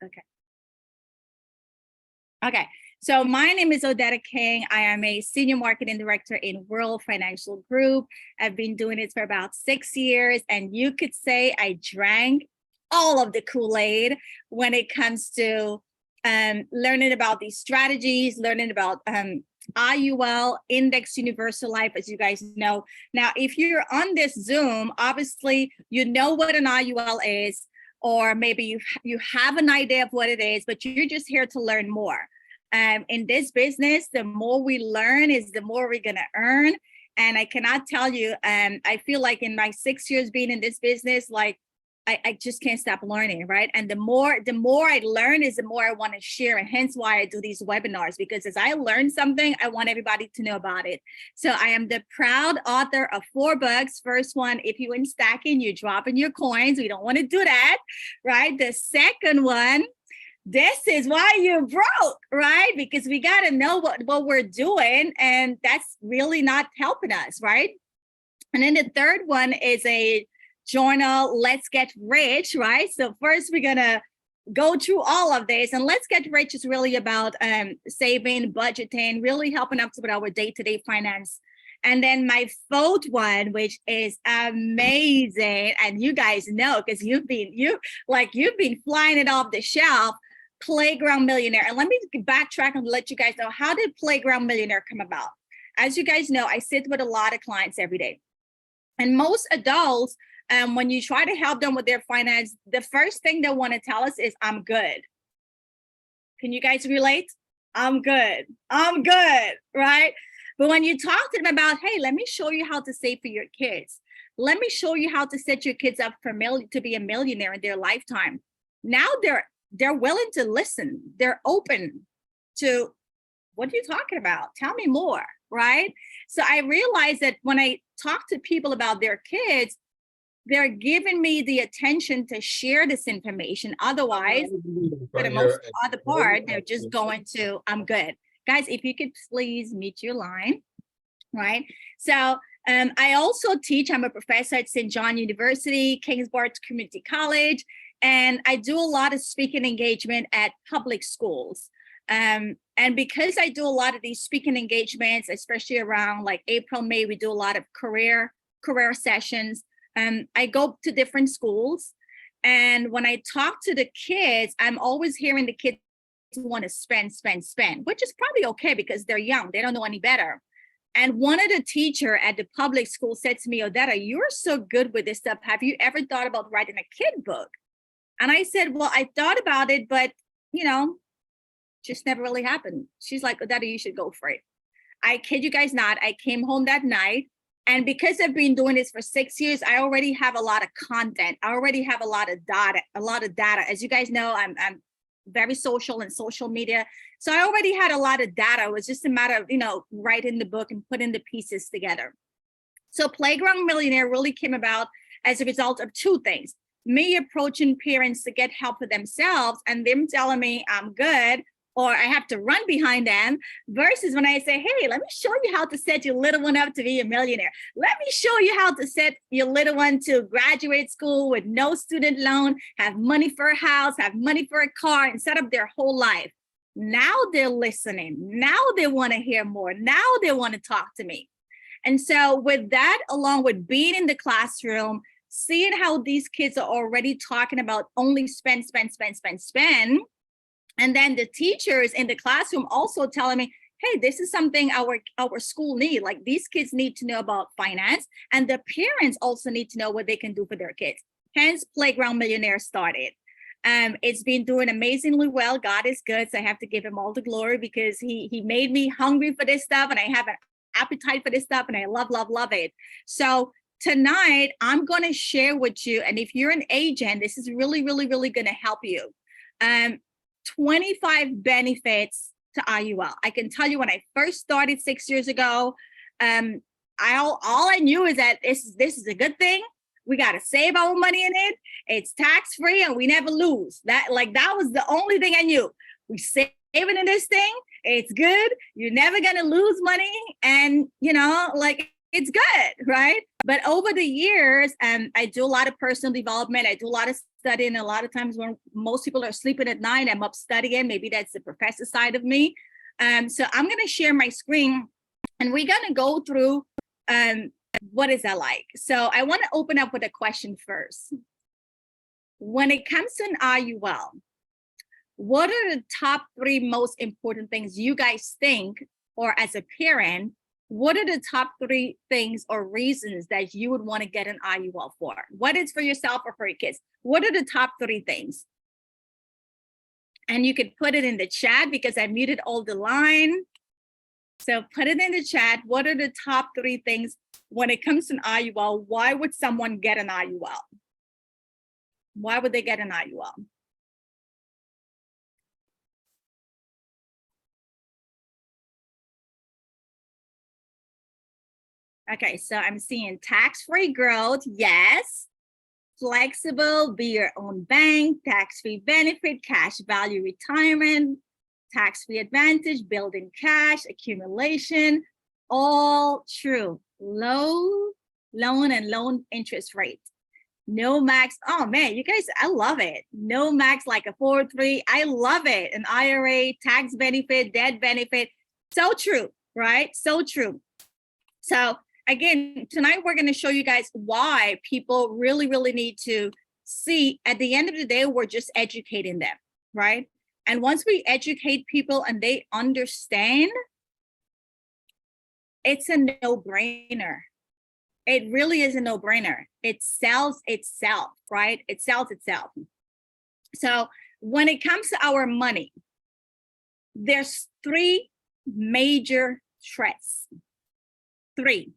Okay. Okay. So my name is Odetta King. I am a senior marketing director in World Financial Group. I've been doing it for about 6 years, and you could say I drank all of the Kool-Aid when it comes to learning about these strategies, learning about IUL, Index Universal Life, as you guys know. Now, if you're on this Zoom, obviously you know what an IUL is, or maybe you have an idea of what it is, but you're just here to learn more. In this business, the more we learn is the more we're going to earn. And I cannot tell you, I feel like in my 6 years being in this business, like I just can't stop learning, right? And the more I learn is the more I want to share, and hence why I do these webinars, because as I learn something, I want everybody to know about it. So I am the proud author of 4 books. First one, if you in stacking, you're dropping your coins. We don't want to do that, right? The second one, this is why you're broke, right? Because we got to know what we're doing, and that's really not helping us, right? And then the third one is a journal, Let's Get Rich, right? So first we're gonna go through all of this, and Let's Get Rich is really about saving, budgeting, really helping us with our day-to-day finance. And then my fourth one, which is amazing, and you guys know because you've been flying it off the shelf, Playground Millionaire. And let me backtrack and let you guys know, how did Playground Millionaire come about? As you guys know, I sit with a lot of clients every day, and most adults, when you try to help them with their finance, the first thing they want to tell us is, I'm good. Can you guys relate? I'm good, right? But when you talk to them about, hey, let me show you how to save for your kids. Let me show you how to set your kids up to be a millionaire in their lifetime. Now they're willing to listen. They're open to, what are you talking about? Tell me more, right? So I realized that when I talk to people about their kids, they're giving me the attention to share this information. Otherwise, for the most other part, they're just going to, I'm good. Guys, if you could please mute your line, right? So I also teach, I'm a professor at St. John University, Kingsborough Community College, and I do a lot of speaking engagement at public schools. And because I do a lot of these speaking engagements, especially around like April, May, we do a lot of career sessions. I go to different schools, and when I talk to the kids, I'm always hearing the kids want to spend, which is probably okay because they're young, they don't know any better. And one of the teacher at the public school said to me, Odetta, you're so good with this stuff. Have you ever thought about writing a kid book? And I said, well, I thought about it, but just never really happened. She's like, Odetta, you should go for it. I kid you guys not, I came home that night, and because I've been doing this for 6 years, I already have a lot of content. I already have a lot of data. As you guys know, I'm very social in social media. So I already had a lot of data. It was just a matter of, writing the book and putting the pieces together. So Playground Millionaire really came about as a result of 2 things. Me approaching parents to get help for themselves and them telling me I'm good, or I have to run behind them, versus when I say, hey, let me show you how to set your little one up to be a millionaire. Let me show you how to set your little one to graduate school with no student loan, have money for a house, have money for a car, and set up their whole life. Now they're listening. Now they want to hear more. Now they want to talk to me. And so with that, along with being in the classroom, seeing how these kids are already talking about only spend, and then the teachers in the classroom also telling me, hey, this is something our school need. Like, these kids need to know about finance, and the parents also need to know what they can do for their kids. Hence, Playground Millionaire started. It's been doing amazingly well. God is good, so I have to give him all the glory, because he made me hungry for this stuff, and I have an appetite for this stuff, and I love it. So tonight, I'm going to share with you, and if you're an agent, this is really, really, really going to help you. 25 benefits to IUL. I can tell you, when I first started 6 years ago, all I knew is that this is a good thing. We got to save our money in it. It's tax free and we never lose. That was the only thing I knew. We saving in this thing. It's good. You're never going to lose money. And it's good, right? But over the years, I do a lot of personal development. I do a lot of studying. A lot of times when most people are sleeping at night, I'm up studying. Maybe that's the professor side of me. So I'm going to share my screen and we're going to go through what is that like. So I want to open up with a question first. When it comes to an IUL, what are the top 3 most important things you guys think, or as a parent, what are the top 3 things or reasons that you would want to get an IUL for? What is for yourself or for your kids? What are the top 3 things? And you could put it in the chat because I muted all the line. So put it in the chat. What are the top 3 things when it comes to an IUL? Why would someone get an IUL? Why would they get an IUL? Okay, so I'm seeing tax-free growth, yes. Flexible, be your own bank, tax-free benefit, cash value retirement, tax-free advantage, building cash, accumulation, all true. Low loan and loan interest rate. No max, oh man, you guys, I love it. No max like a 403, I love it. An IRA, tax benefit, debt benefit, so true, right? So true. So again, tonight we're going to show you guys why people really, really need to see. At the end of the day, we're just educating them, right? And once we educate people and they understand, it's a no-brainer. It really is a no-brainer. It sells itself, right? It sells itself. So when it comes to our money, there's 3 major threats. 3.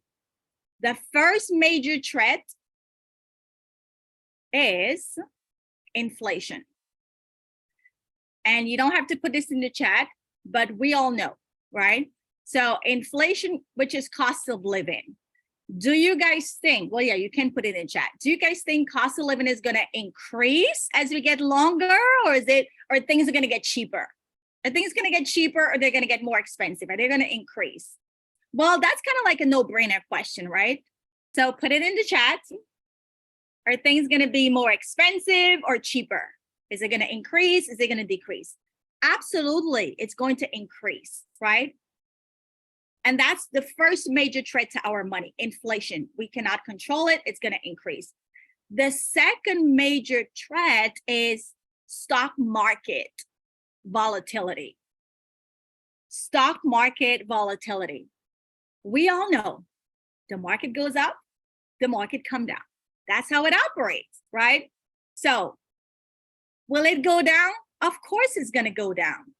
The first major threat is inflation. And you don't have to put this in the chat, but we all know, right? So inflation, which is cost of living. Do you guys think, well, yeah, you can put it in chat. Do you guys think cost of living is going to increase as we get longer, or things are going to get cheaper? Are things going to get cheaper, or they're going to get more expensive? Are they going to increase? Well, that's kind of like a no-brainer question, right? So put it in the chat. Are things going to be more expensive or cheaper? Is it going to increase? Is it going to decrease? Absolutely, it's going to increase, right? And that's the first major threat to our money, inflation. We cannot control it. It's going to increase. The second major threat is stock market volatility. Stock market volatility. We all know the market goes up, the market comes down. That's how it operates, right? So will it go down? Of course it's going to go down,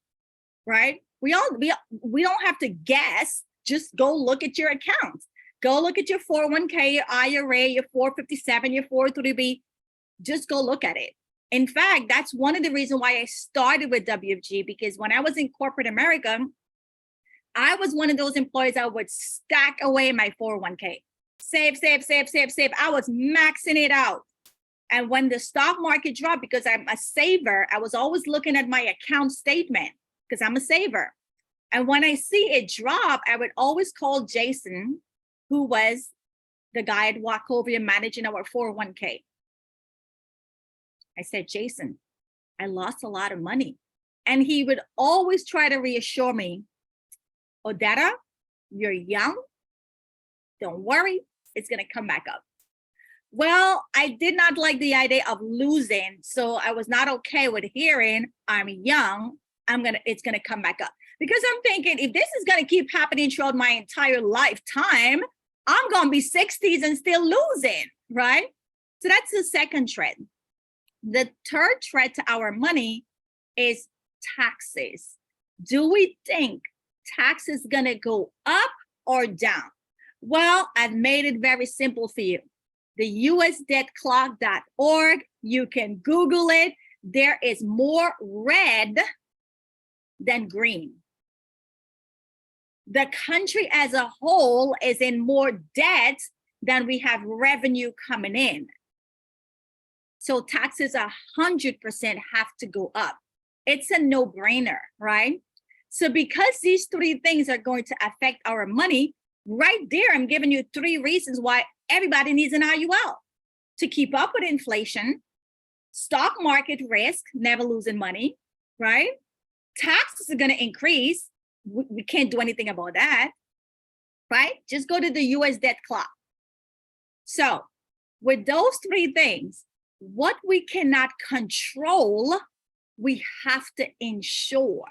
right? We don't have to guess. Just go look at your accounts. Go look at your 401k, your IRA, your 457, your 403b. Just go look at it. In fact, that's one of the reasons why I started with WFG, because when I was in corporate America, I was one of those employees that would stack away my 401k. Save. I was maxing it out. And when the stock market dropped, because I'm a saver, I was always looking at my account statement because I'm a saver. And when I see it drop, I would always call Jason, who was the guy at Wachovia managing our 401k. I said, Jason, I lost a lot of money. And he would always try to reassure me, Odetta, you're young. Don't worry, it's going to come back up. Well, I did not like the idea of losing. So I was not okay with hearing I'm young. It's going to come back up. Because I'm thinking, if this is going to keep happening throughout my entire lifetime, I'm going to be 60s and still losing, right? So that's the second threat. The third threat to our money is taxes. Do we think taxes is going to go up or down? Well, I've made it very simple for you. The usdebtclock.org, you can Google it. There is more red than green. The country as a whole is in more debt than we have revenue coming in. So taxes 100% have to go up. It's a no-brainer, right? So because these 3 things are going to affect our money, Right there, I'm giving you 3 reasons why everybody needs an IUL. To keep up with inflation, stock market risk, never losing money, right? Taxes are going to increase. We can't do anything about that, right? Just go to the US debt clock. So with those 3 things, what we cannot control, we have to insure.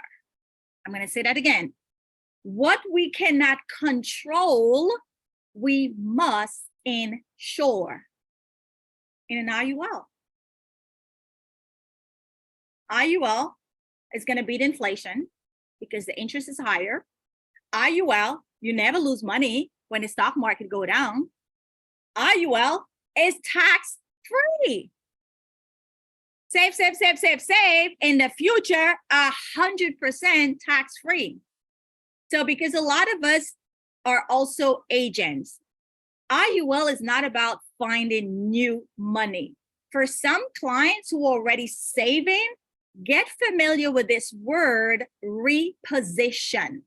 I'm going to say that again. What we cannot control, we must insure in an IUL. IUL is going to beat inflation because the interest is higher. IUL, you never lose money when the stock market go down. IUL is tax free. Save, save, save, save, save. In the future, 100% tax free. So because a lot of us are also agents, IUL is not about finding new money. For some clients who are already saving, get familiar with this word, reposition.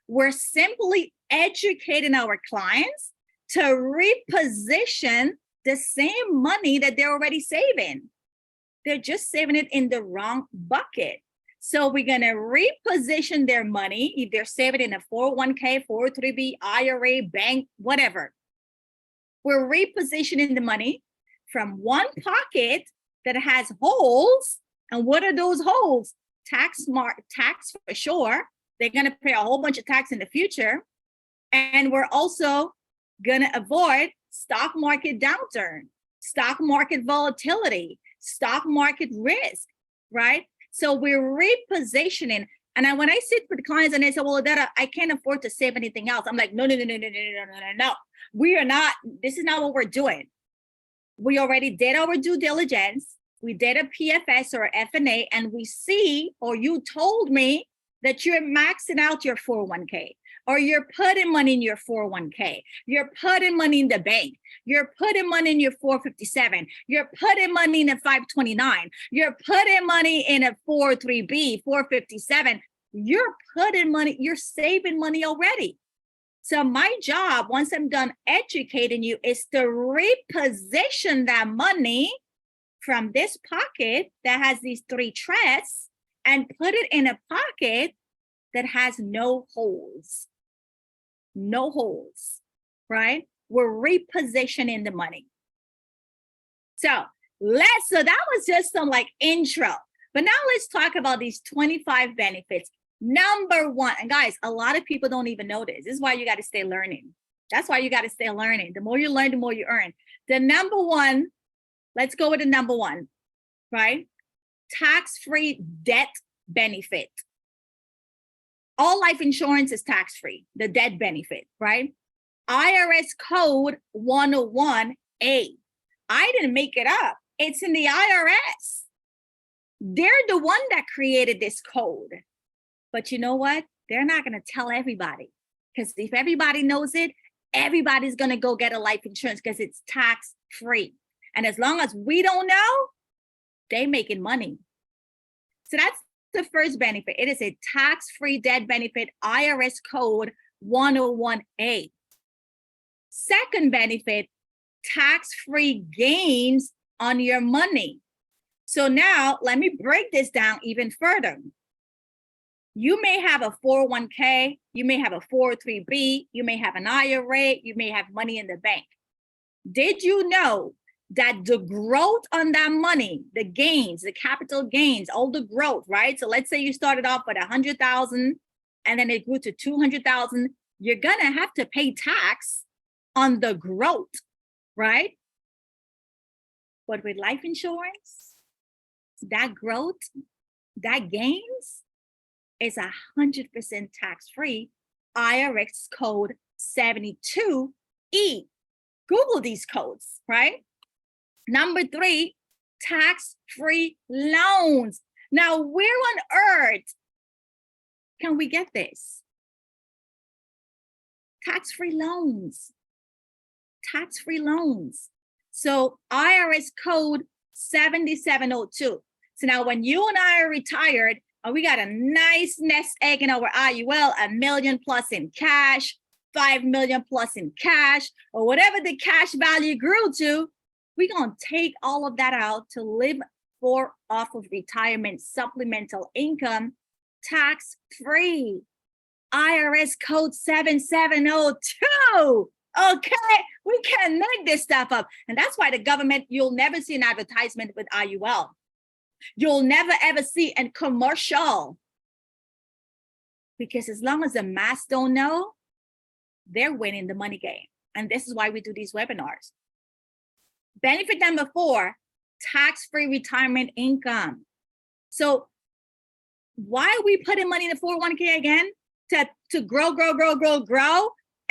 We're simply educating our clients to reposition the same money that they're already saving. They're just saving it in the wrong bucket. So we're going to reposition their money, if they're saving in a 401k, 403b, IRA, bank, whatever. We're repositioning the money from one pocket that has holes. And what are those holes? Tax for sure. They're going to pay a whole bunch of tax in the future. And we're also going to avoid stock market downturn, stock market volatility, stock market risk, right? So we're repositioning. And when I sit with clients and they say, well, Odetta, I can't afford to save anything else. I'm like, no. We are not, this is not what we're doing. We already did our due diligence. We did a PFS or FNA, and we see, or you told me that you're maxing out your 401k, or you're putting money in your 401k. You're putting money in the bank. You're putting money in your 457. You're putting money in a 529. You're putting money in a 403b, 457. You're putting money, you're saving money already. So my job, once I'm done educating you, is to reposition that money from this pocket that has these 3 threads and put it in a pocket that has no holes. No holes, right? We're repositioning the money. So that was just some like intro. But now let's talk about these 25 benefits. Number 1, and guys, a lot of people don't even know this. This is why you got to stay learning. That's why you got to stay learning. The more you learn, the more you earn. The number 1, let's go with the number 1, right? Tax-free debt benefit. All life insurance is tax-free, the debt benefit, right? IRS code 101A. I didn't make it up. It's in the IRS. They're the one that created this code. But you know what? They're not going to tell everybody, because if everybody knows it, everybody's going to go get a life insurance because it's tax-free. And as long as we don't know, they're making money. So that's the first benefit. It is a tax-free debt benefit, IRS code 101A. Second benefit, tax-free gains on your money. So now let me break this down even further. You may have a 401k, you may have a 403b, you may have an IRA, you may have money in the bank. Did you know that the growth on that money, the gains, the capital gains, all the growth, right? So let's say you started off with 100,000 and then it grew to 200,000. You're gonna have to pay tax on the growth, right? But with life insurance, that growth, that gains is 100% tax-free. IRS code 72E. Google these codes, right? Number 3, tax-free loans. Now, where on earth can we get this? Tax-free loans. Tax-free loans. So IRS code 7702. So now when you and I are retired, and we got a nice nest egg in our IUL, $1 million+ in cash, 5 million plus in cash, or whatever the cash value grew to, we're going to take all of that out to live off of retirement supplemental income, tax-free. IRS code 7702. Okay, we can make this stuff up. And that's why the government, you'll never see an advertisement with IUL. You'll never ever see a commercial. Because as long as the mass don't know, they're winning the money game. And this is why we do these webinars. Benefit number 4, tax-free retirement income. So why are we putting money in the 401k again? To grow.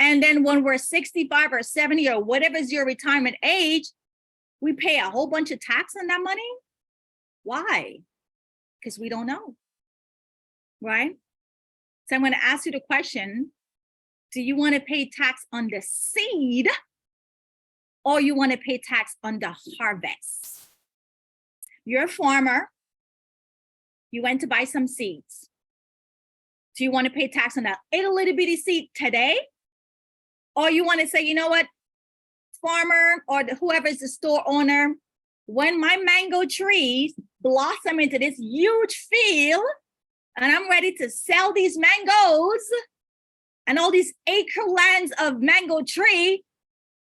And then when we're 65 or 70 or whatever is your retirement age, we pay a whole bunch of tax on that money? Why? Because we don't know, right? So I'm going to ask you the question, do you want to pay tax on the seed or you want to pay tax on the harvest? You're a farmer. You went to buy some seeds. Do you want to pay tax on that little bitty seed today? Or you want to say, you know what, farmer or whoever is the store owner, when my mango trees blossom into this huge field and I'm ready to sell these mangoes and all these acre lands of mango tree,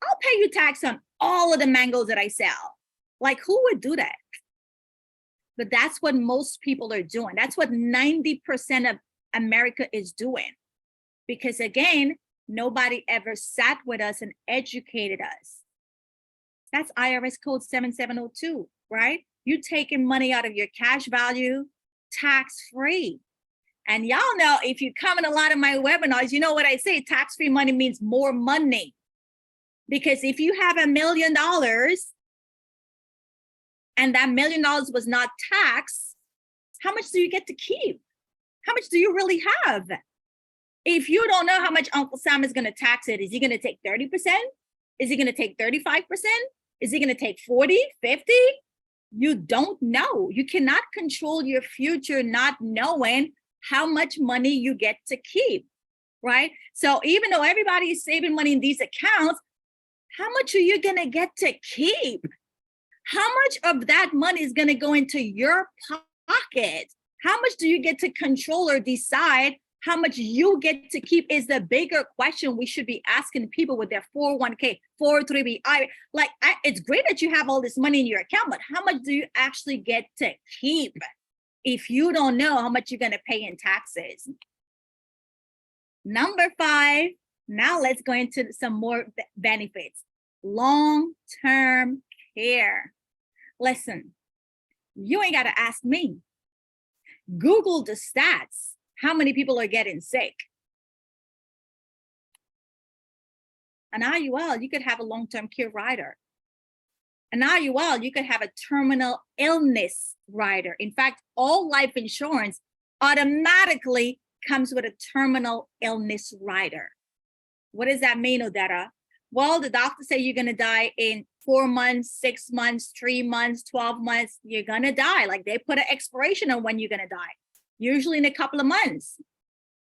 I'll pay you tax on all of the mangoes that I sell. Like, who would do that? But that's what most people are doing. That's what 90% of America is doing. Because again, nobody ever sat with us and educated us. That's IRS code 7702, right? You taking money out of your cash value, tax-free. And y'all know, if you come in a lot of my webinars, you know what I say, tax-free money means more money. Because if you have $1 million and that $1 million was not taxed, how much do you get to keep? How much do you really have? If you don't know how much Uncle Sam is going to tax it, is he going to take 30%? Is he going to take 35%? Is he going to take 40, 50? You don't know. You cannot control your future not knowing how much money you get to keep, right? So even though everybody is saving money in these accounts, how much are you going to get to keep? How much of that money is going to go into your pocket? How much do you get to control or decide how much you get to keep is the bigger question we should be asking people with their 401k, 403b. It's great that you have all this money in your account, but how much do you actually get to keep if you don't know how much you're going to pay in taxes? Number 5, now let's go into some more benefits. Long-term care. Listen, you ain't got to ask me. Google the stats. How many people are getting sick? An IUL, you could have a long-term care rider. An IUL, you could have a terminal illness rider. In fact, all life insurance automatically comes with a terminal illness rider. What does that mean, Odetta? Well, the doctor say you're going to die in 4 months, 6 months, 3 months, 12 months. You're going to die. Like, they put an expiration on when you're going to die, usually in a couple of months.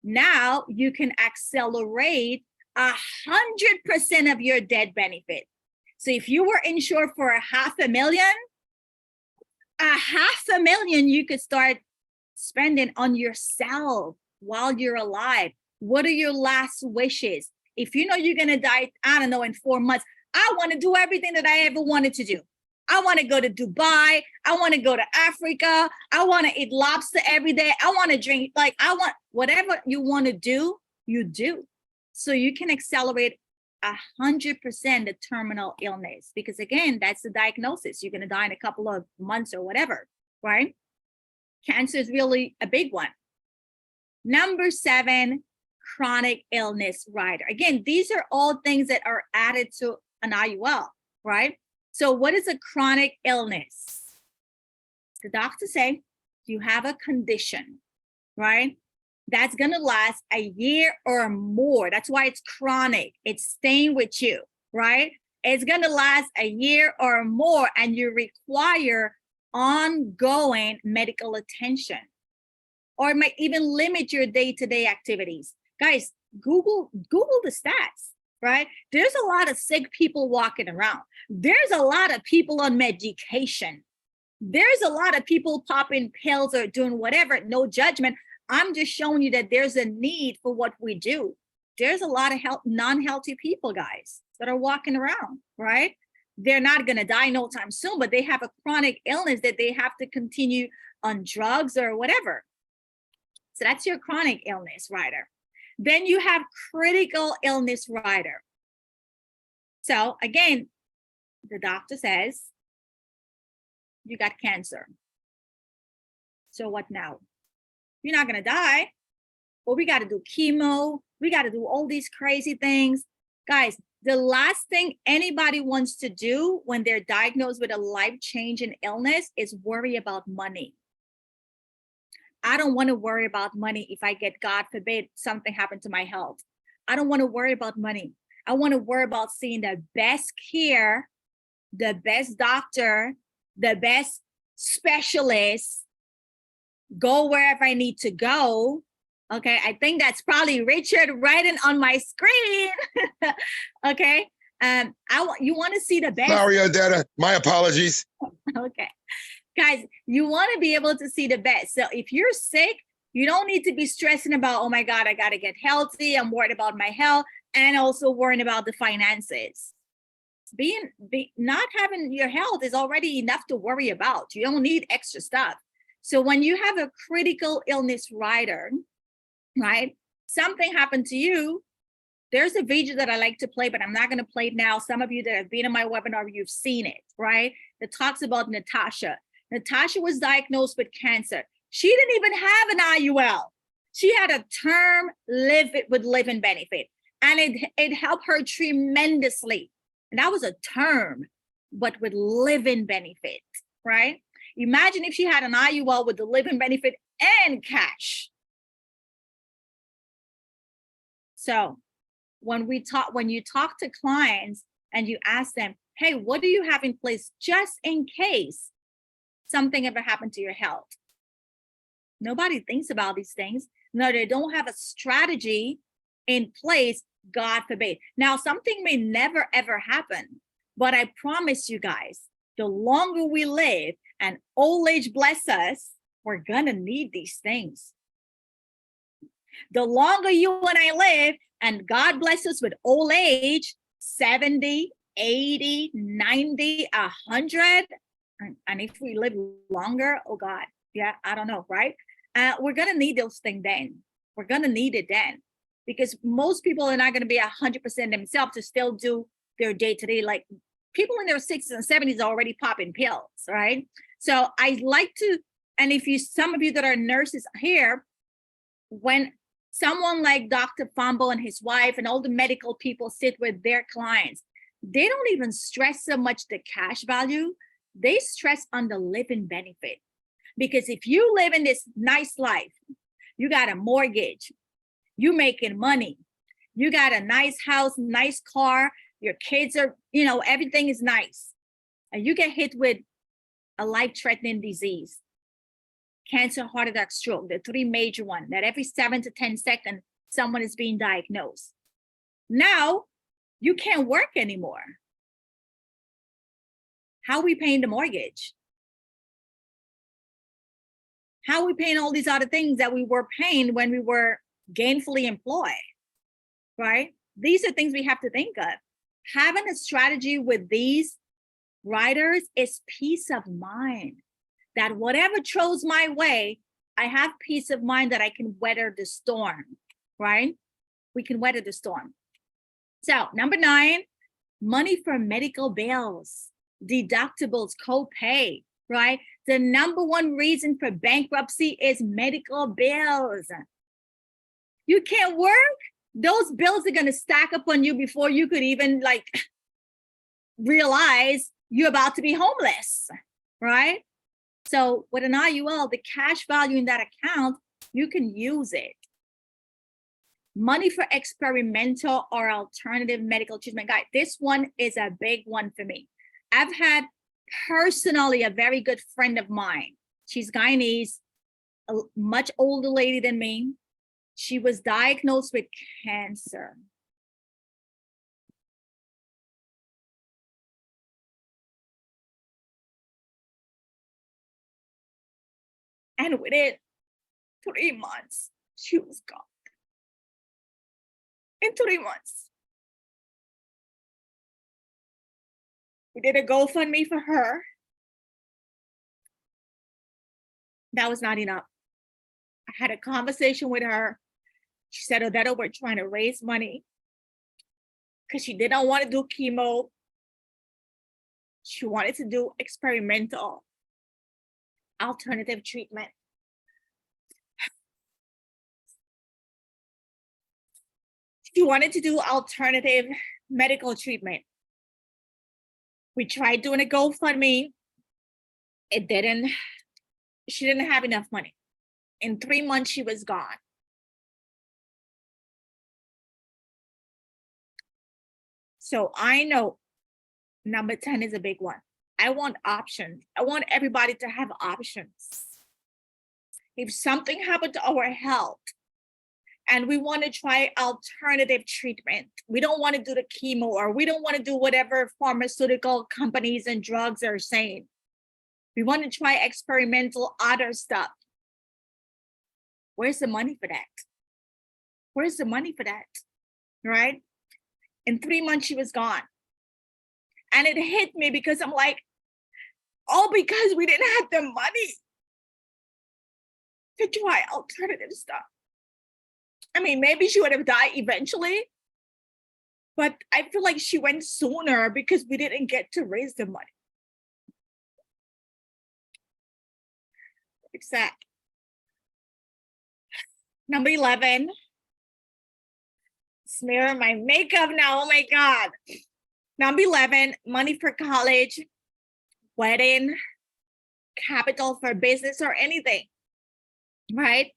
Now you can accelerate 100% of your dead benefit. So if you were insured for $500,000, $500,000 you could start spending on yourself while you're alive. What are your last wishes? If you know you're going to die, I don't know, in 4 months, I want to do everything that I ever wanted to do. I want to go to Dubai. I want to go to Africa. I want to eat lobster every day. I want to drink, I want whatever you want to do, you do. So you can accelerate 100% the terminal illness, because again, that's the diagnosis. You're going to die in a couple of months or whatever, right? Cancer is really a big one. Number 7, chronic illness rider. Again, these are all things that are added to an IUL, right? So what is a chronic illness? The doctor say you have a condition, right? That's going to last a year or more. That's why it's chronic. It's staying with you, right? It's going to last a year or more, and you require ongoing medical attention, or it might even limit your day-to-day activities. Guys, Google the stats, right? There's a lot of sick people walking around. There's a lot of people on medication. There's a lot of people popping pills or doing whatever, no judgment. I'm just showing you that there's a need for what we do. There's a lot of non-healthy people, guys, that are walking around, right? They're not going to die no time soon, but they have a chronic illness that they have to continue on drugs or whatever. So that's your chronic illness rider. Then you have critical illness rider. So again, the doctor says, you got cancer. So what now? You're not going to die. Well, we got to do chemo. We got to do all these crazy things. Guys, the last thing anybody wants to do when they're diagnosed with a life-changing illness is worry about money. I don't want to worry about money if I get, God forbid, something happened to my health. I don't want to worry about money. I want to worry about seeing the best care, the best doctor, the best specialist, go wherever I need to go. Okay, I think that's probably Richard writing on my screen. Okay, you want to see the best. Sorry, Odetta, my apologies. Okay, guys, you want to be able to see the best. So if you're sick, you don't need to be stressing about, oh my God, I got to get healthy. I'm worried about my health and also worrying about the finances. Not having your health is already enough to worry about. You don't need extra stuff. So when you have a critical illness rider, right, something happened to you, there's a video that I like to play, but I'm not going to play it now. Some of you that have been in my webinar, you've seen it, right? That talks about Natasha. Natasha was diagnosed with cancer. She didn't even have an IUL. She had a term living benefit, and it helped her tremendously. And that was a term, but with living benefit, right? Imagine if she had an IUL with the living benefit and cash. So when you talk to clients and you ask them, hey, what do you have in place just in case something ever happened to your health? Nobody thinks about these things. No, they don't have a strategy in place, God forbid. Now, something may never, ever happen, but I promise you guys, the longer we live and old age bless us, we're gonna need these things. The longer you and I live, and God bless us with old age, 70, 80, 90, 100, and if we live longer, oh God, yeah, I don't know, right? We're gonna need those things then. We're gonna need it then, because most people are not gonna be 100% themselves to still do their day-to-day. Like people in their 60s and 70s are already popping pills, right? So I like to, and if some of you that are nurses here, when someone like Dr. Fombo and his wife and all the medical people sit with their clients, they don't even stress so much the cash value. They stress on the living benefit. Because if you live in this nice life, you got a mortgage, you making money, you got a nice house, nice car, your kids are, everything is nice, and you get hit with a life-threatening disease, cancer, heart attack, stroke, the three major ones, that every 7 to 10 seconds, someone is being diagnosed. Now, you can't work anymore. How are we paying the mortgage? How are we paying all these other things that we were paying when we were gainfully employed, right? These are things we have to think of. Having a strategy with these riders is peace of mind. That whatever throws my way, I have peace of mind that I can weather the storm, right? We can weather the storm. So number 9, money for medical bills, deductibles, copay, right? The number one reason for bankruptcy is medical bills. You can't work, those bills are gonna stack up on you before you could even realize you're about to be homeless, right? So with an IUL, the cash value in that account, you can use it. Money for experimental or alternative medical treatment. Guys, this one is a big one for me. I've had personally a very good friend of mine. She's Guyanese, a much older lady than me. She was diagnosed with cancer. And within 3 months, she was gone. In 3 months. We did a GoFundMe for her. That was not enough. I had a conversation with her. She said, Odetta, we're trying to raise money because she didn't want to do chemo. She wanted to do experimental alternative treatment. She wanted to do alternative medical treatment. We tried doing a GoFundMe. She didn't have enough money. In 3 months, she was gone. So I know number 10 is a big one. I want options. I want everybody to have options. If something happened to our health and we want to try alternative treatment, we don't want to do the chemo, or we don't want to do whatever pharmaceutical companies and drugs are saying. We want to try experimental other stuff. Where's the money for that? Where's the money for that? Right? In 3 months, she was gone. And it hit me because I'm like, all because we didn't have the money to try alternative stuff. I mean, maybe she would have died eventually, but I feel like she went sooner because we didn't get to raise the money. It's sad. Number 11. Smear my makeup now. Oh my God. Number 11, money for college, wedding, capital for business, or anything, right?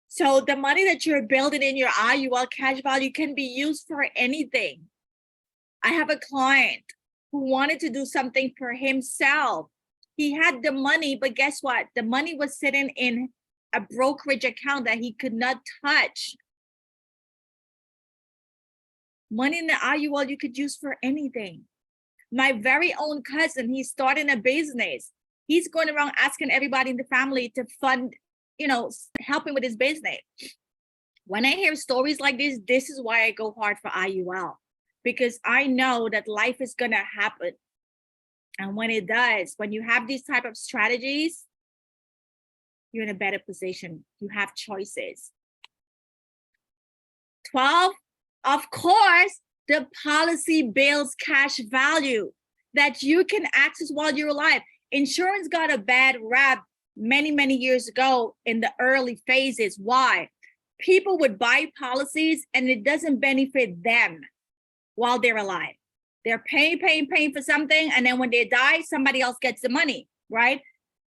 So the money that you're building in your IUL cash value can be used for anything. I have a client who wanted to do something for himself. He had the money, but guess what? The money was sitting in a brokerage account that he could not touch. Money in the IUL you could use for anything. My very own cousin, he's starting a business. He's going around asking everybody in the family to fund, help him with his business. When I hear stories like this is why I go hard for IUL, because I know that life is going to happen. And when it does, when you have these type of strategies, you're in a better position. You have choices. 12, of course, the policy builds cash value that you can access while you're alive. Insurance got a bad rap many, many years ago in the early phases. Why? People would buy policies and it doesn't benefit them while they're alive. They're paying for something, and then when they die, somebody else gets the money, right?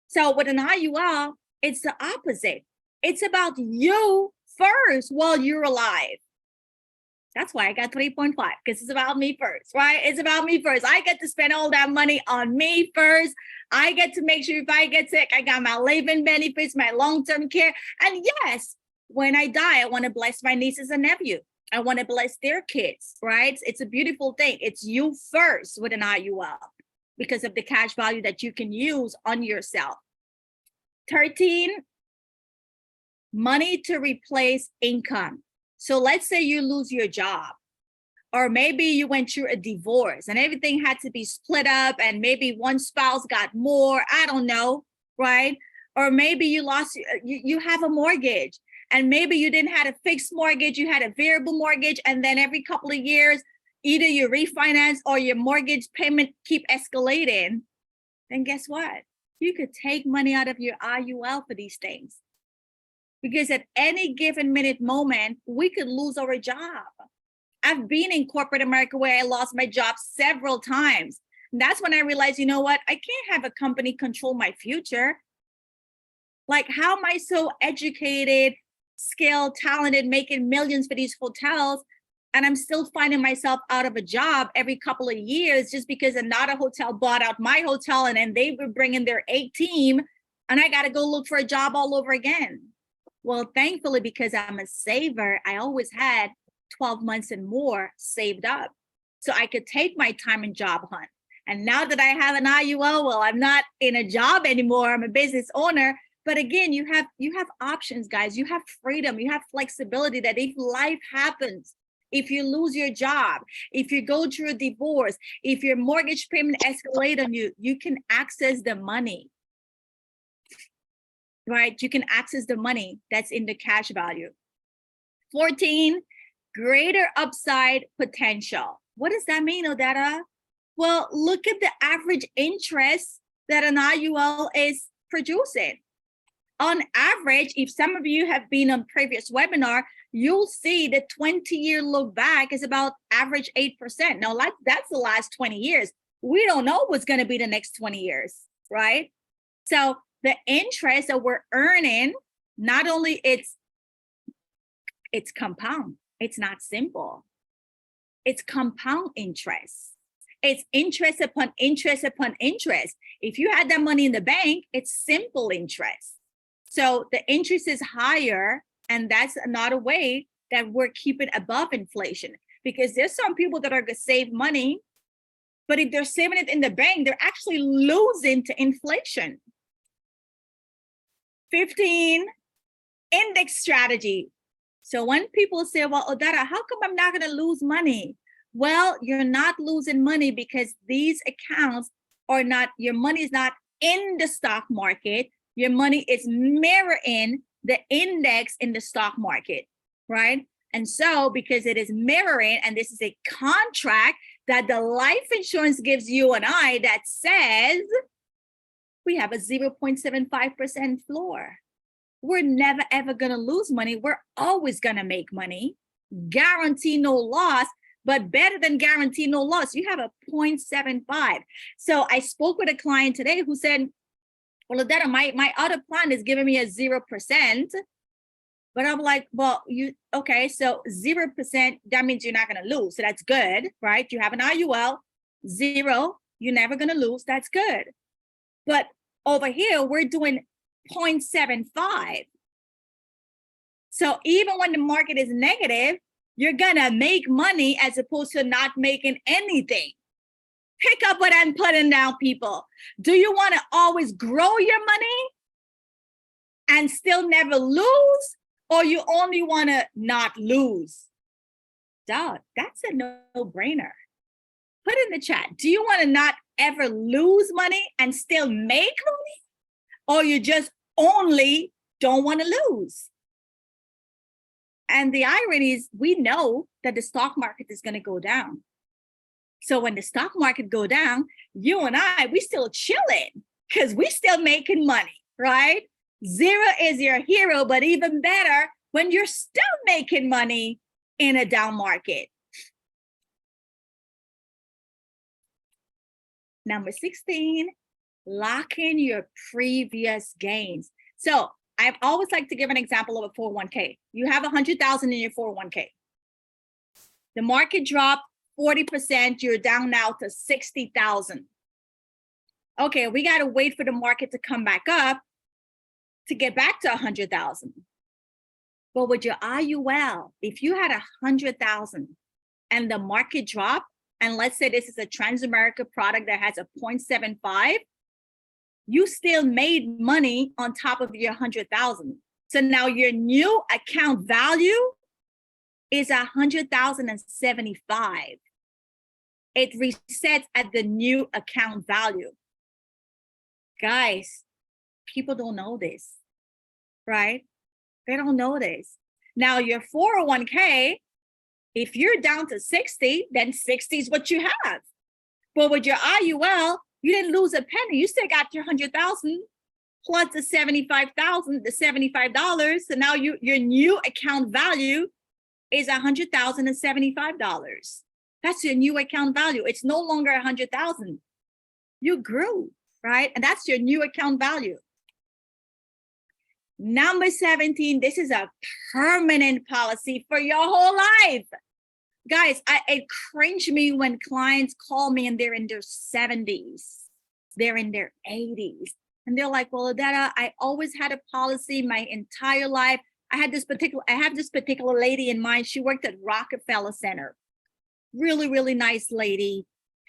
So with an IUL, it's the opposite. It's about you first while you're alive. That's why I got 3.5, because it's about me first, right? It's about me first. I get to spend all that money on me first. I get to make sure if I get sick, I got my living benefits, my long-term care. And yes, when I die, I want to bless my nieces and nephews. I want to bless their kids, right? It's a beautiful thing. It's you first with an IUL because of the cash value that you can use on yourself. 13, money to replace income. So let's say you lose your job, or maybe you went through a divorce and everything had to be split up, and maybe one spouse got more, I don't know, right? Or maybe you have a mortgage, and maybe you didn't have a fixed mortgage, you had a variable mortgage, and then every couple of years, either you refinance or your mortgage payment keep escalating. Then guess what? You could take money out of your IUL for these things. Because at any given moment, we could lose our job. I've been in corporate America where I lost my job several times. And that's when I realized, you know what? I can't have a company control my future. Like, how am I so educated, skilled, talented, making millions for these hotels, and I'm still finding myself out of a job every couple of years just because another hotel bought out my hotel, and then they were bringing their A team, and I got to go look for a job all over again. Well, thankfully, because I'm a saver, I always had 12 months and more saved up. So I could take my time and job hunt. And now that I have an IUL, well, I'm not in a job anymore. I'm a business owner. But again, you have options, guys. You have freedom, you have flexibility that if life happens, if you lose your job, if you go through a divorce, if your mortgage payment escalates on you, you can access the money. Right? You can access the money that's in the cash value. 14, greater upside potential. What does that mean, Odetta? Well, look at the average interest that an IUL is producing. On average, if some of you have been on previous webinar, you'll see the 20-year look back is about average 8%. Now, like that's the last 20 years. We don't know what's going to be the next 20 years, right? So the interest that we're earning, not only it's compound, it's not simple. It's compound interest. It's interest upon interest upon interest. If you had that money in the bank, it's simple interest. So the interest is higher, and that's another way that we're keeping above inflation, because there's some people that are going to save money, but if they're saving it in the bank, they're actually losing to inflation. 15, index strategy. So when people say, well, Odetta, how come I'm not going to lose money? Well, you're not losing money because these accounts are not, your money is not in the stock market. Your money is mirroring the index in the stock market, right? And so because it is mirroring, and this is a contract that the life insurance gives you and I that says we have a 0.75% floor. We're never, ever going to lose money. We're always going to make money. Guarantee no loss, but better than guarantee no loss, you have a 0.75. So I spoke with a client today who said, well, Odetta, my other plan is giving me a 0%. But I'm like, well, okay, so 0%, that means you're not going to lose. So that's good, right? You have an IUL, 0, you're never going to lose. That's good. But over here, we're doing 0.75. So even when the market is negative, you're going to make money as opposed to not making anything. Pick up what I'm putting down, people. Do you want to always grow your money and still never lose? Or you only want to not lose? Duh, that's a no-brainer. Put in the chat. Do you want to not ever lose money and still make money? Or you just only don't want to lose? And the irony is we know that the stock market is going to go down. So when the stock market go down, you and I, we still chilling because we still making money, right? 0 is your hero, but even better when you're still making money in a down market. Number 16, lock in your previous gains. So I always like to give an example of a 401k. You have 100,000 in your 401k. The market dropped 40%, you're down now to 60,000. Okay, we got to wait for the market to come back up to get back to 100,000. But with your IUL, if you had 100,000 and the market dropped, and let's say this is a Transamerica product that has a 0.75, you still made money on top of your 100,000. So now your new account value is 100,075. It resets at the new account value. Guys, people don't know this, right? They don't know this. Now your 401k, if you're down to 60, then 60 is what you have. But with your IUL, you didn't lose a penny. You still got your 100,000 plus the 75,000, the $75. So now your new account value is $100,075. That's your new account value. It's no longer 100,000. You grew, right? And that's your new account value. Number 17, this is a permanent policy for your whole life. Guys, it cringe me when clients call me and they're in their 70s, they're in their 80s. And they're like, well, Odetta, I always had a policy my entire life. I have this particular lady in mind. She worked at Rockefeller Center. Really, really nice lady,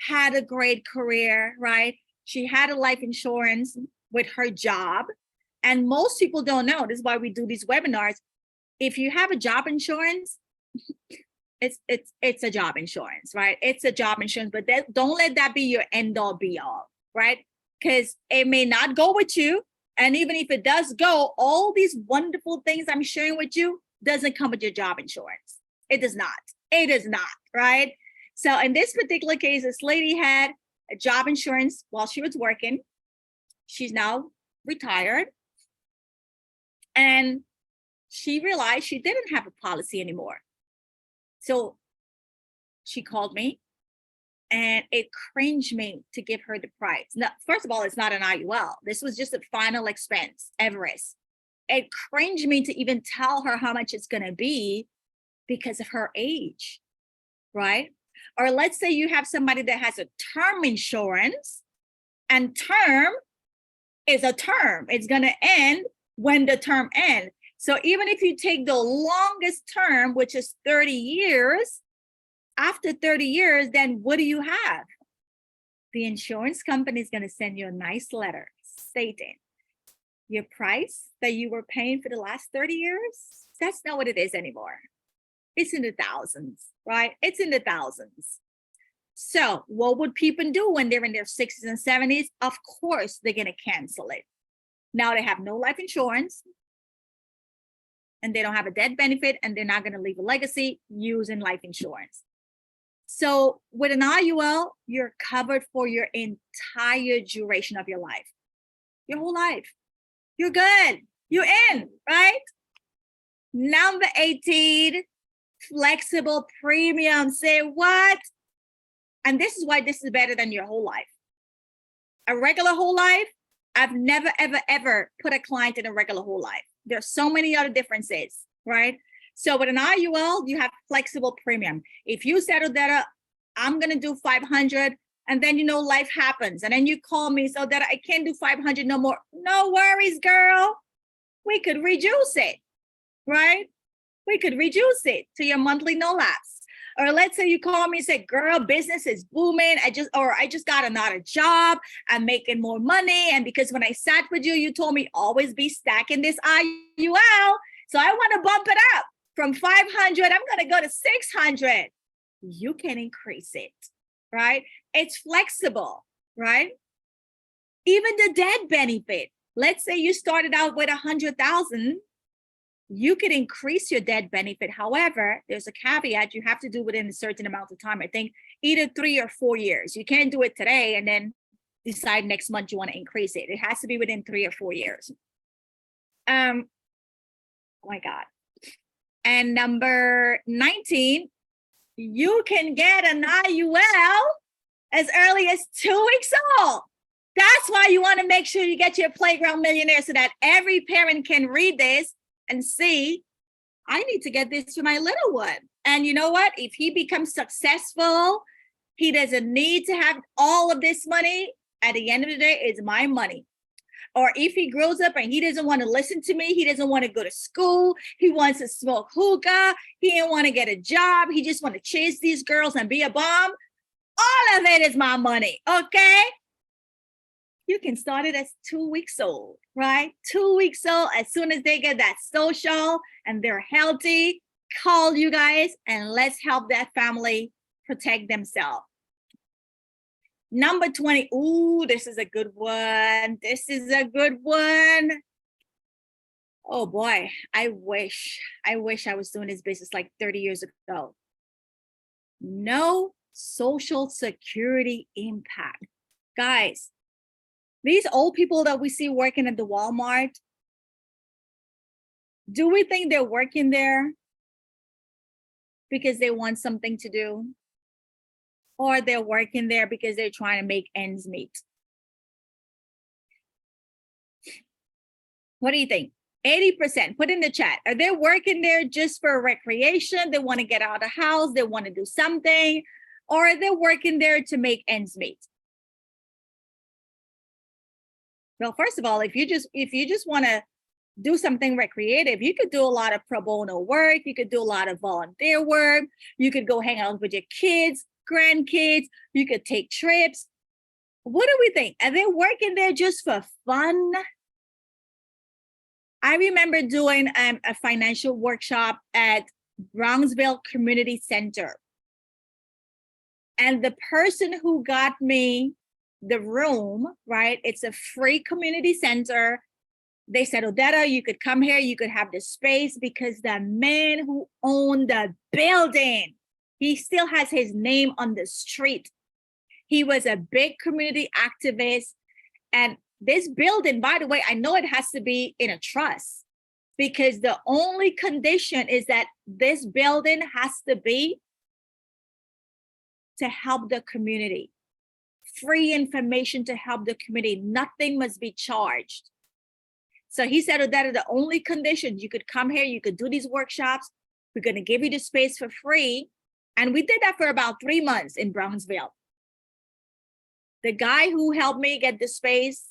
had a great career, right? She had a life insurance with her job. And most people don't know, this is why we do these webinars. If you have a job insurance, it's a job insurance, right? It's a job insurance, but don't let that be your end all be all, right? Because it may not go with you. And even if it does go, all these wonderful things I'm sharing with you doesn't come with your job insurance. It does not. It is not, right? So in this particular case, this lady had a job insurance while she was working. She's now retired. And she realized she didn't have a policy anymore. So she called me, and it cringed me to give her the price. Now, first of all, it's not an IUL. This was just a final expense, Everest. It cringed me to even tell her how much it's going to be because of her age, right? Or let's say you have somebody that has a term insurance, and term is a term. It's going to end when the term ends. So even if you take the longest term, which is 30 years, after 30 years, then what do you have? The insurance company is going to send you a nice letter stating your price that you were paying for the last 30 years. That's not what it is anymore. It's in the thousands, right? It's in the thousands. So what would people do when they're in their 60s and 70s? Of course, they're going to cancel it. Now they have no life insurance, and they don't have a death benefit, and they're not going to leave a legacy using life insurance. So with an IUL, you're covered for your entire duration of your life, your whole life. You're good. You're in, right? Number 18, flexible premium. Say what? And this is why this is better than your whole life. A regular whole life, I've never, ever, ever put a client in a regular whole life. There's so many other differences, right? So with an IUL, you have flexible premium. If you settle that up, I'm going to do 500, and then, life happens. And then you call me so that I can't do 500 no more. No worries, girl. We could reduce it, right? We could reduce it to your monthly no lapse. Or let's say you call me and say, girl, business is booming. I just got another job. I'm making more money. And because when I sat with you, you told me always be stacking this IUL. So I want to bump it up from 500. I'm going to go to 600. You can increase it, right? It's flexible, right? Even the death benefit. Let's say you started out with 100,000. You could increase your death benefit. However, there's a caveat. You have to do within a certain amount of time. I think either 3 or 4 years. You can't do it today and then decide next month you want to increase it. It has to be within 3 or 4 years. Oh my God. And number 19, you can get an IUL as early as 2 weeks old. That's why you want to make sure you get your Playground Millionaire so that every parent can read this and see, I need to get this for my little one. And you know what? If he becomes successful, he doesn't need to have all of this money. At the end of the day, it's my money. Or if he grows up and he doesn't want to listen to me, he doesn't want to go to school, he wants to smoke hookah, he didn't want to get a job, he just want to chase these girls and be a bomb, all of it is my money, okay? You can start it as 2 weeks old, right? 2 weeks old, as soon as they get that social and they're healthy, call you guys and let's help that family protect themselves. Number 20. Ooh, this is a good one. This is a good one. Oh boy, I wish I was doing this business like 30 years ago. No social security impact. Guys, these old people that we see working at the Walmart, do we think they're working there because they want something to do? Or they're working there because they're trying to make ends meet? What do you think? 80%, put in the chat. Are they working there just for recreation? They want to get out of the house, they want to do something, or are they working there to make ends meet? Well, first of all, if you just want to do something recreative. You could do a lot of pro bono work. You could do a lot of volunteer work. You could go hang out with your kids, grandkids. You could take trips. What do we think? Are they working there just for fun? I remember doing a financial workshop at Brownsville Community Center. And the person who got me the room, right? It's a free community center. They said, Odetta, you could come here, you could have the space, because the man who owned the building, he still has his name on the street. He was a big community activist. And this building, by the way, I know it has to be in a trust, because the only condition is that this building has to be to help the community. Free information to help the community. Nothing must be charged. So he said that the only condition, you could come here, you could do these workshops. We're going to give you the space for free. And we did that for about 3 months in Brownsville. The guy who helped me get the space,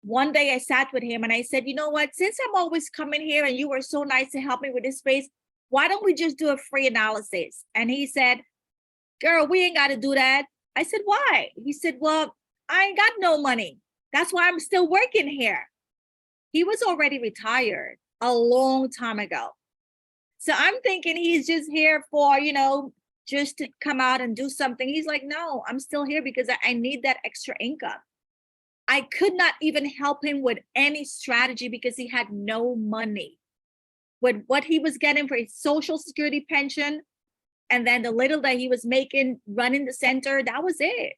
one day I sat with him and I said, you know what, since I'm always coming here and you were so nice to help me with this space, why don't we just do a free analysis? And he said, girl, we ain't got to do that. I said, why? He said, well, I ain't got no money. That's why I'm still working here. He was already retired a long time ago. So I'm thinking he's just here for, just to come out and do something. He's like, no, I'm still here because I need that extra income. I could not even help him with any strategy because he had no money. With what he was getting for his Social Security pension, and then the little that he was making running the center, that was it.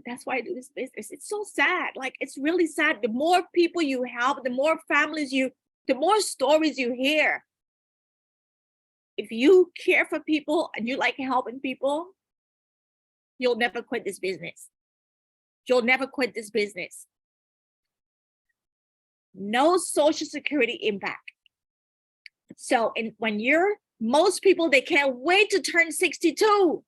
That's why I do this business. It's so sad. Like, it's really sad. The more people you help, the more families the more stories you hear. If you care for people and you like helping people, you'll never quit this business. You'll never quit this business. No Social Security impact. So most people, they can't wait to turn 62.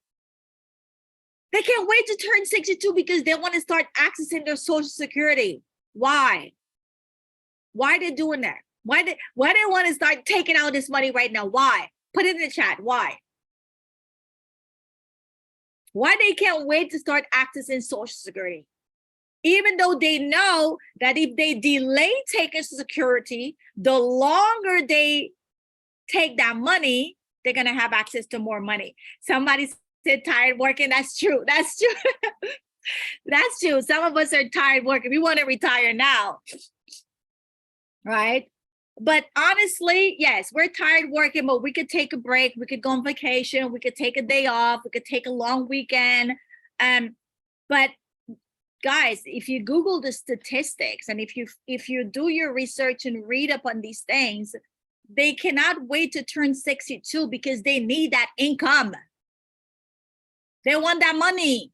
They can't wait to turn 62 because they want to start accessing their Social Security. Why? Why are they doing that? Why they want to start taking out this money right now? Why? Put it in the chat. Why? Why they can't wait to start accessing Social Security? Even though they know that if they delay taking security, the longer they take that money, they're going to have access to more money. Somebody said tired working. That's true. That's true. That's true. Some of us are tired working. We want to retire now. Right? But honestly, yes, we're tired working, but we could take a break. We could go on vacation. We could take a day off. We could take a long weekend. But guys, if you Google the statistics and if you do your research and read up on these things, they cannot wait to turn 62 because they need that income. They want that money.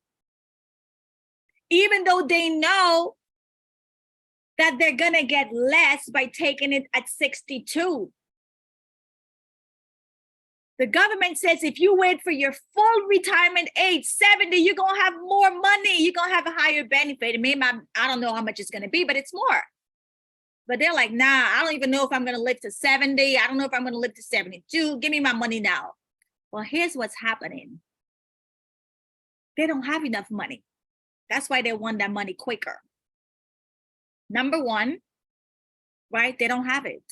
Even though they know that they're going to get less by taking it at 62. The government says if you wait for your full retirement age, 70, you're going to have more money. You're going to have a higher benefit. Maybe I don't know how much it's going to be, but it's more. But they're like, nah, I don't even know if I'm going to live to 70. I don't know if I'm going to live to 72. Give me my money now. Well, here's what's happening. They don't have enough money. That's why they want that money quicker. Number one, right? They don't have it.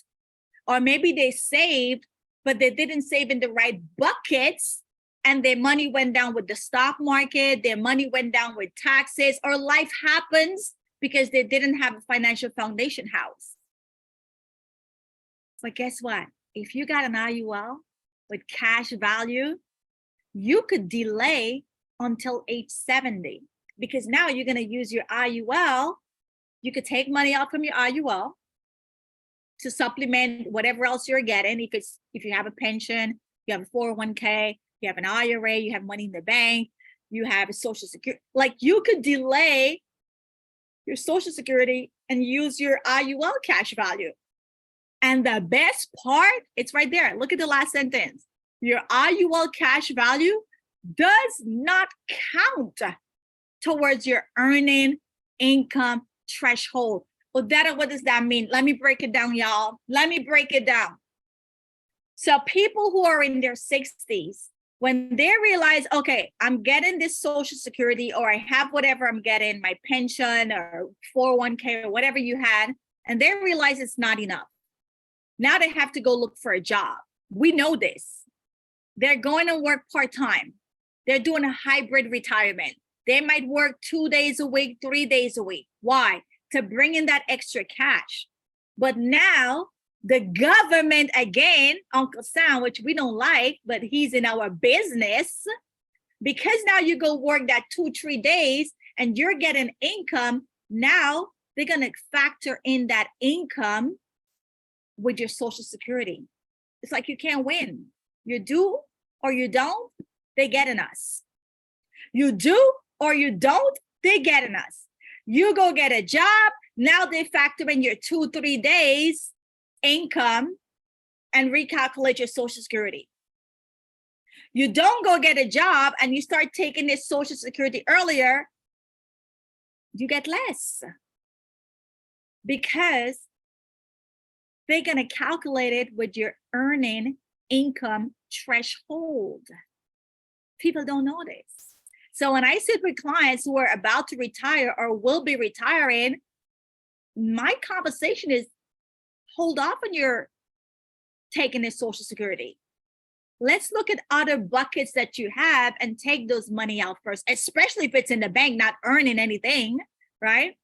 Or maybe they saved, but they didn't save in the right buckets, and their money went down with the stock market, their money went down with taxes, or life happens because they didn't have a financial foundation house. But guess what? If you got an IUL with cash value, you could delay until age 70, because now you're going to use your IUL. You could take money out from your IUL to supplement whatever else you're getting. If you have a pension, you have a 401k, you have an IRA, you have money in the bank, you have a Social Security. Like, you could delay your Social Security and use your IUL cash value. And the best part, it's right there. Look at the last sentence. Your IUL cash value does not count towards your earning income threshold. Odetta, what does that mean? Let me break it down, y'all. Let me break it down. So people who are in their 60s, when they realize, okay, I'm getting this Social Security, or I have whatever I'm getting, my pension or 401k or whatever you had, and they realize it's not enough. Now they have to go look for a job. We know this. They're going to work part-time. They're doing a hybrid retirement. They might work 2 days a week, 3 days a week. Why? To bring in that extra cash. But now the government, again, Uncle Sam, which we don't like, but he's in our business, because now you go work that 2-3 days and you're getting income. Now they're going to factor in that income with your Social Security. It's like you can't win. You do or you don't, they getting us. You do or you don't, they getting us. You go get a job, now they factor in your 2-3 days income and recalculate your Social Security. You don't go get a job and you start taking this Social Security earlier, you get less, because they're going to calculate it with your earning income threshold. People don't know this. So when I sit with clients who are about to retire or will be retiring, my conversation is, hold off on your taking this Social Security. Let's look at other buckets that you have and take those money out first, especially if it's in the bank, not earning anything, right?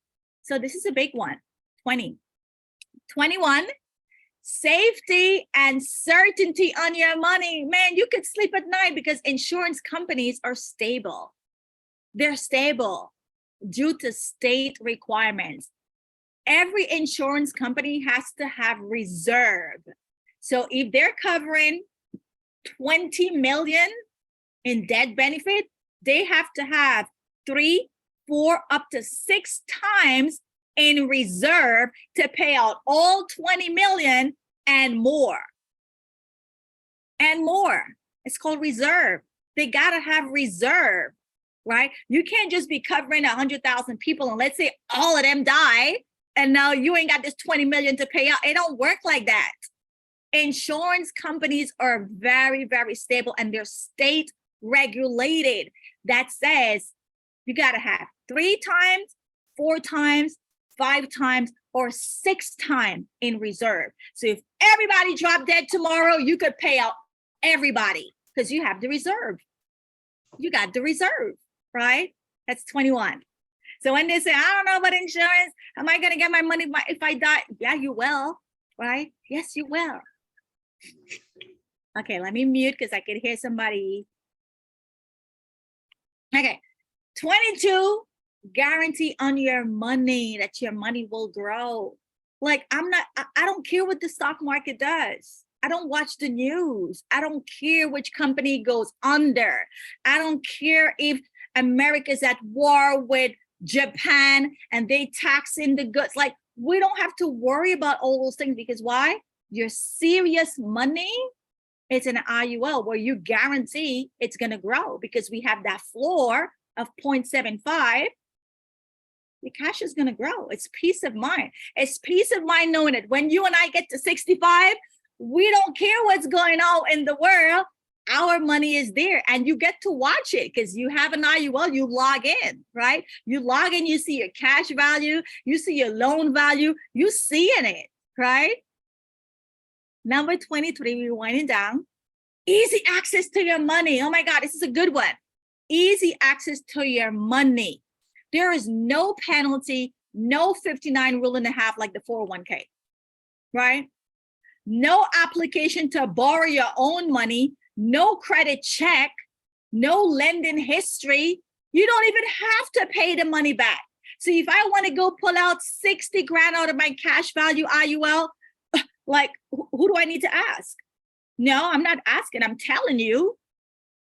So this is a big one. 21, safety and certainty on your money. Man, you could sleep at night because insurance companies are stable. They're stable due to state requirements. Every insurance company has to have reserve. So if they're covering 20 million in death benefit, they have to have 3, 4, up to 6 times in reserve to pay out all 20 million and more. And more. It's called reserve. They gotta have reserve, right? You can't just be covering 100,000 people and let's say all of them die and now you ain't got this 20 million to pay out. It don't work like that. Insurance companies are very, very stable and they're state regulated. That says you got to have 3 times, 4 times, 5 times, or 6 times in reserve. So if everybody dropped dead tomorrow, you could pay out everybody because you have the reserve. You got the reserve, right? That's 21. So when they say, I don't know about insurance, am I going to get my money if I die? Yeah, you will, right? Yes, you will. Okay, let me mute because I could hear somebody. Okay, 22, guarantee on your money that your money will grow. Like I don't care what the stock market does. I don't watch the news. I don't care which company goes under. I don't care if America's at war with Japan and they tax in the goods. Like we don't have to worry about all those things because why? Your serious money is an IUL where you guarantee it's going to grow because we have that floor of 0.75. Your cash is going to grow. It's peace of mind. It's peace of mind knowing that when you and I get to 65, we don't care what's going on in the world. Our money is there and you get to watch it because you have an IUL, you log in, right? You log in, you see your cash value, you see your loan value, you see in it, right? Number 23, we're winding down. Easy access to your money. Oh my God, this is a good one. Easy access to your money. There is no penalty, no 59 rule and a half like the 401k, right? No application to borrow your own money, no credit check, no lending history. You don't even have to pay the money back. So if I want to go pull out 60 grand out of my cash value IUL, like, who do I need to ask? No, I'm not asking. I'm telling you,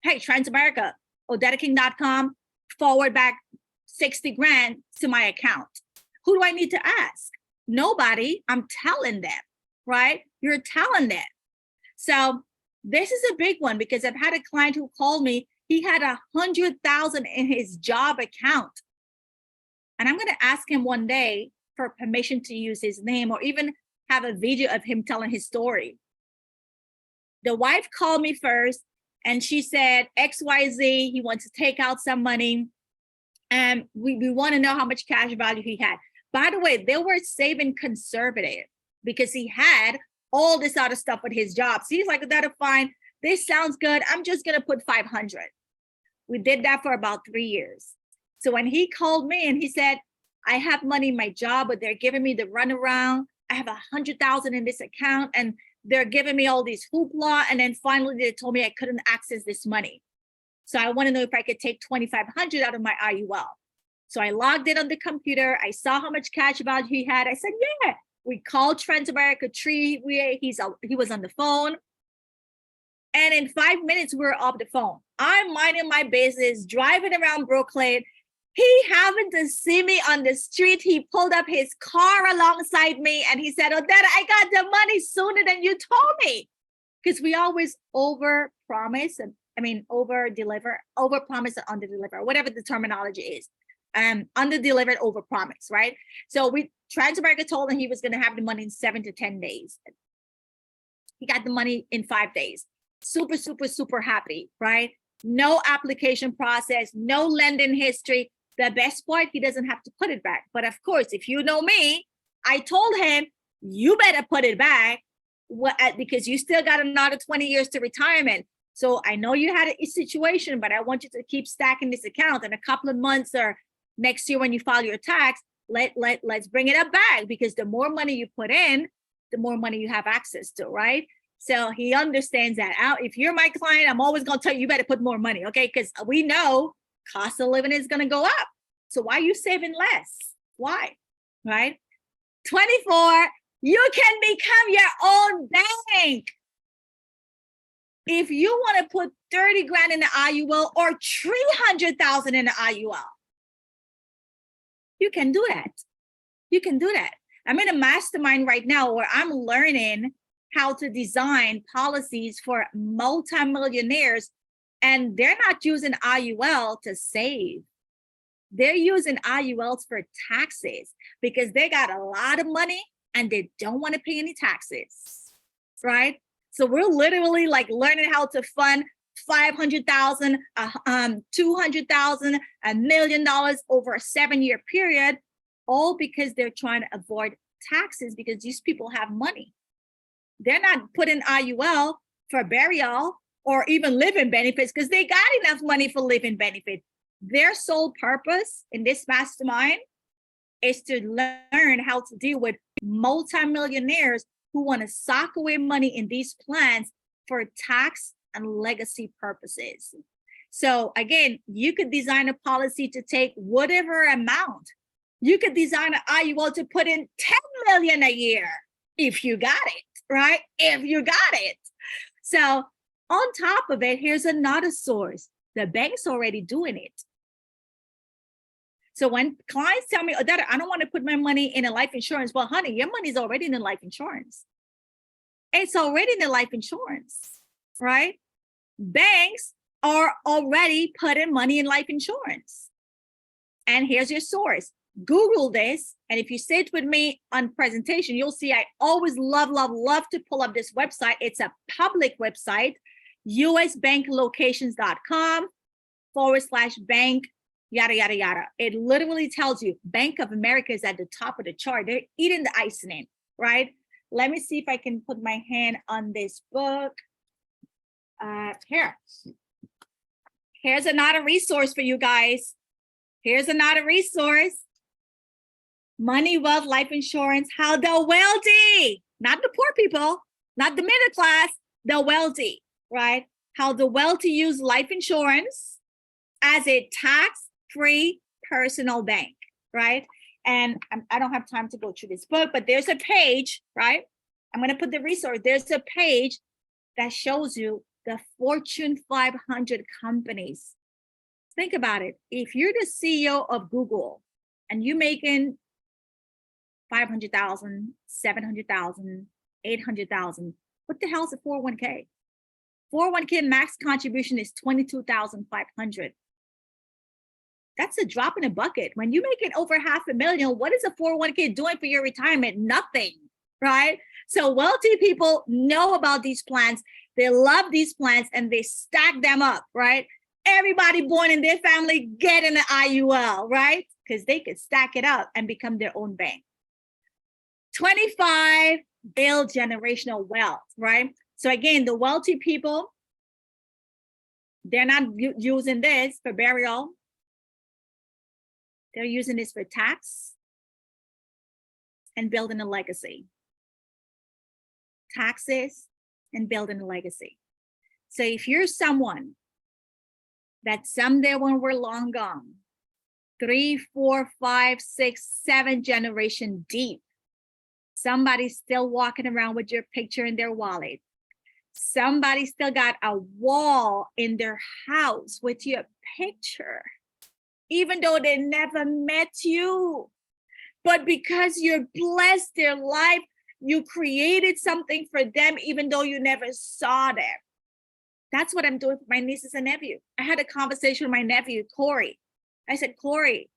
hey, Transamerica, odettaking.com, forward back 60 grand to my account. Who do I need to ask? Nobody. I'm telling them, right? You're telling them. So this is a big one because I've had a client who called me. He had 100,000 in his job account. And I'm going to ask him one day for permission to use his name or even have a video of him telling his story. The wife called me first and she said, XYZ, he wants to take out some money. And we want to know how much cash value he had. By the way, they were saving conservative because he had all this other stuff with his job. So he's like, that's fine. This sounds good. I'm just going to put 500. We did that for about 3 years. So when he called me and he said, I have money in my job, but they're giving me the runaround. I have 100,000 in this account and they're giving me all these hoopla. And then finally they told me I couldn't access this money. So I want to know if I could take 2,500 out of my IUL. So I logged in on the computer. I saw how much cash value he had. I said, yeah. We called Transamerica Tree. He was on the phone. And in 5 minutes, we were off the phone. I'm minding my business, driving around Brooklyn. He happened to see me on the street. He pulled up his car alongside me and he said, oh, Dad, I got the money sooner than you told me. Because we always over-promise and over-deliver, over-promise and under-deliver, whatever the terminology is. Under-delivered, over-promise, right? So Transamerica told him he was going to have the money in 7 to 10 days. He got the money in 5 days. Super, super, super happy, right? No application process, no lending history. The best part, he doesn't have to put it back. But of course, if you know me, I told him, you better put it back because you still got another 20 years to retirement. So I know you had a situation, but I want you to keep stacking this account. In a couple of months or next year when you file your tax, let's bring it up back, because the more money you put in, the more money you have access to, right? So he understands that. If you're my client, I'm always going to tell you, you better put more money, okay? Because we know cost of living is going to go up. So why are you saving less? Why, right? 24, you can become your own bank. If you want to put 30 grand in the IUL or 300,000 in the IUL, you can do that. You can do that. I'm in a mastermind right now where I'm learning how to design policies for multimillionaires, and they're not using IUL to save. They're using IULs for taxes because they got a lot of money and they don't want to pay any taxes, right? So we're literally like learning how to fund 500,000, 200,000, $1 million over a 7-year period, all because they're trying to avoid taxes because these people have money. They're not putting IUL for burial or even living benefits because they got enough money for living benefits. Their sole purpose in this mastermind is to learn how to deal with multimillionaires who want to sock away money in these plans for tax and legacy purposes. So again, you could design a policy to take whatever amount. You could design an IUL to put in 10 million a year if you got it, right? If you got it. So on top of it, here's another source. The bank's already doing it. So when clients tell me, oh, Dad, I don't want to put my money in a life insurance. Well, honey, your money's already in the life insurance. It's already in the life insurance, right? Banks are already putting money in life insurance. And here's your source. Google this. And if you sit with me on presentation, you'll see I always love to pull up this website. It's a public website, usbanklocations.com/bank, yada, yada, yada. It literally tells you Bank of America is at the top of the chart. They're eating the icing in, right? Let me see if I can put my hand on this book. Here's another resource for you guys. Here's another resource. Money, wealth, life insurance, how the wealthy, not the poor people, not the middle class, the wealthy, right? How the wealthy use life insurance as a tax-free personal bank, right? And I don't have time to go through this book, but there's a page, right? I'm going to put the resource. There's a page that shows you the Fortune 500 companies. Think about it. If you're the CEO of Google and you're making 500,000, 700,000, 800,000, what the hell is a 401k? 401k max contribution is 22,500. That's a drop in a bucket. When you make it over $500,000, what is a 401k doing for your retirement? Nothing, right? So wealthy people know about these plans. They love these plans and they stack them up, right? Everybody born in their family get an IUL, right? Because they could stack it up and become their own bank. 25, build generational wealth, right? So again, the wealthy people, they're not using this for burial. They're using this for tax and building a legacy. Taxes and building a legacy. So if you're someone that someday when we're long gone, 3, 4, 5, 6, 7 generation deep, somebody's still walking around with your picture in their wallet. Somebody still got a wall in their house with your picture, even though they never met you. But because you blessed their life, you created something for them, even though you never saw them. That's what I'm doing for my nieces and nephews. I had a conversation with my nephew, Corey. I said, Corey,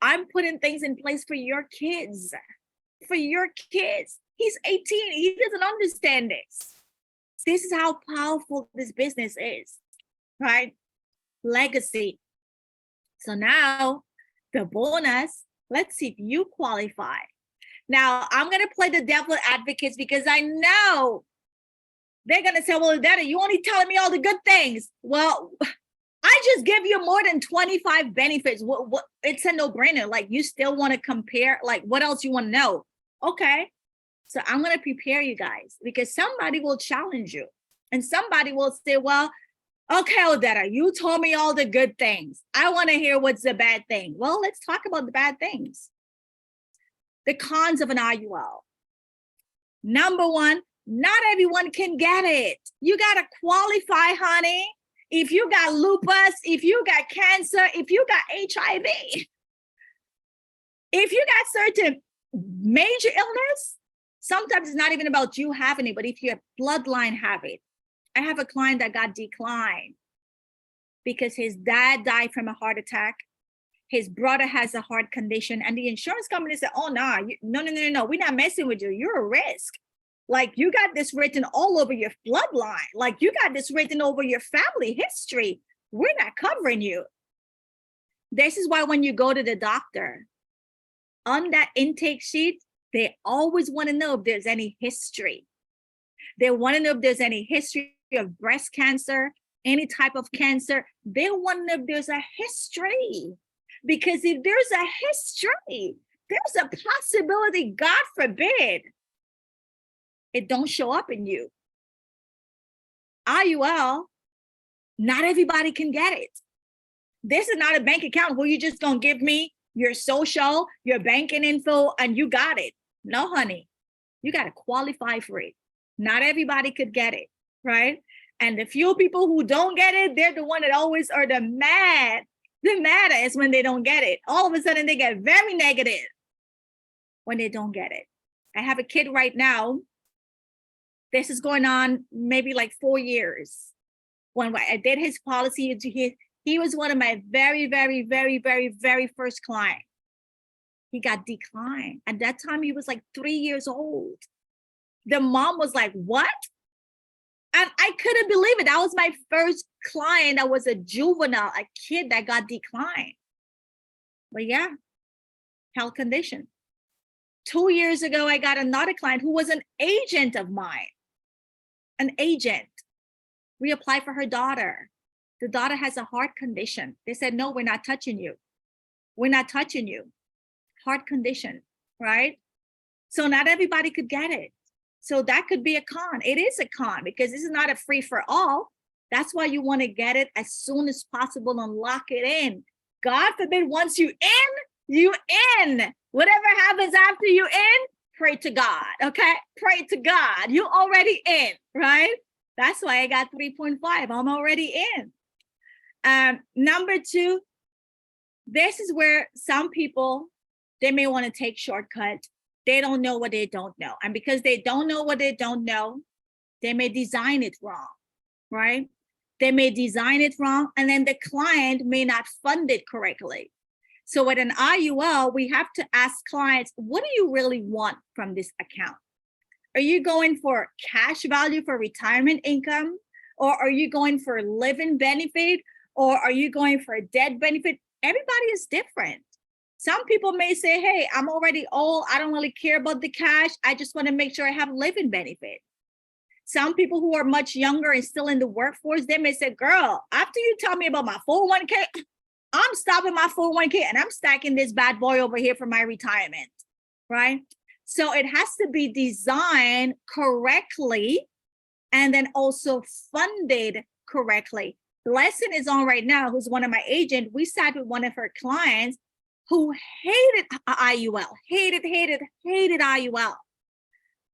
I'm putting things in place for your kids. For your kids. He's 18. He doesn't understand this. This is how powerful this business is, right? Legacy. So now the bonus, let's see if you qualify. Now I'm going to play the devil advocates because I know they're going to say, well, Daddy, you only telling me all the good things. Well, I just give you more than 25 benefits. What? It's a no-brainer. Like, you still want to compare? Like, what else you want to know? Okay. So I'm going to prepare you guys because somebody will challenge you and somebody will say, well, okay, Odetta, you told me all the good things. I want to hear what's the bad thing. Well, let's talk about the bad things. The cons of an IUL. Number one, not everyone can get it. You got to qualify, honey. If you got lupus, if you got cancer, if you got HIV, if you got certain major illness, sometimes it's not even about you having it, but if your bloodline have it. I have a client that got declined because his dad died from a heart attack. His brother has a heart condition, and the insurance company said, oh, no, we're not messing with you. You're a risk. Like, you got this written all over your bloodline. Like, you got this written over your family history. We're not covering you. This is why when you go to the doctor, on that intake sheet, they always want to know if there's any history. They want to know if there's any history of breast cancer, any type of cancer. They want to know if there's a history. Because if there's a history, there's a possibility, God forbid, it don't show up in you. IUL, not everybody can get it. This is not a bank account where you just gonna give me your social, your banking info, and you got it. No, honey, you gotta qualify for it. Not everybody could get it, right? And the few people who don't get it, they're the one that always are the maddest when they don't get it. All of a sudden they get very negative when they don't get it. I have a kid right now. This is going on maybe like 4 years. When I did his policy, he was one of my very, very, very, very, very first clients. He got declined. At that time, he was like 3 years old. The mom was like, what? And I couldn't believe it. That was my first client that was a juvenile, a kid that got declined. But yeah, health condition. 2 years ago, I got another client who was an agent of mine. An agent. We applied for her daughter. The daughter has a heart condition. They said, no, we're not touching you. We're not touching you. Heart condition, right? So not everybody could get it. So that could be a con. It is a con because this is not a free for all. That's why you want to get it as soon as possible and lock it in. God forbid, once you in. Whatever happens after you in, pray to God, okay? Pray to God. You already in, right? That's why I got 3.5. I'm already in. Number two, this is where some people, they may want to take shortcuts. They don't know what they don't know. And because they don't know what they don't know, they may design it wrong, right? They may design it wrong, and then the client may not fund it correctly. So with an IUL, we have to ask clients, what do you really want from this account? Are you going for cash value for retirement income? Or are you going for living benefit? Or are you going for a debt benefit? Everybody is different. Some people may say, hey, I'm already old. I don't really care about the cash. I just want to make sure I have living benefit. Some people who are much younger and still in the workforce, they may say, girl, after you tell me about my 401k, I'm stopping my 401k and I'm stacking this bad boy over here for my retirement, right? So it has to be designed correctly and then also funded correctly. The lesson is on right now, who's one of my agents. We sat with one of her clients who hated IUL, hated IUL.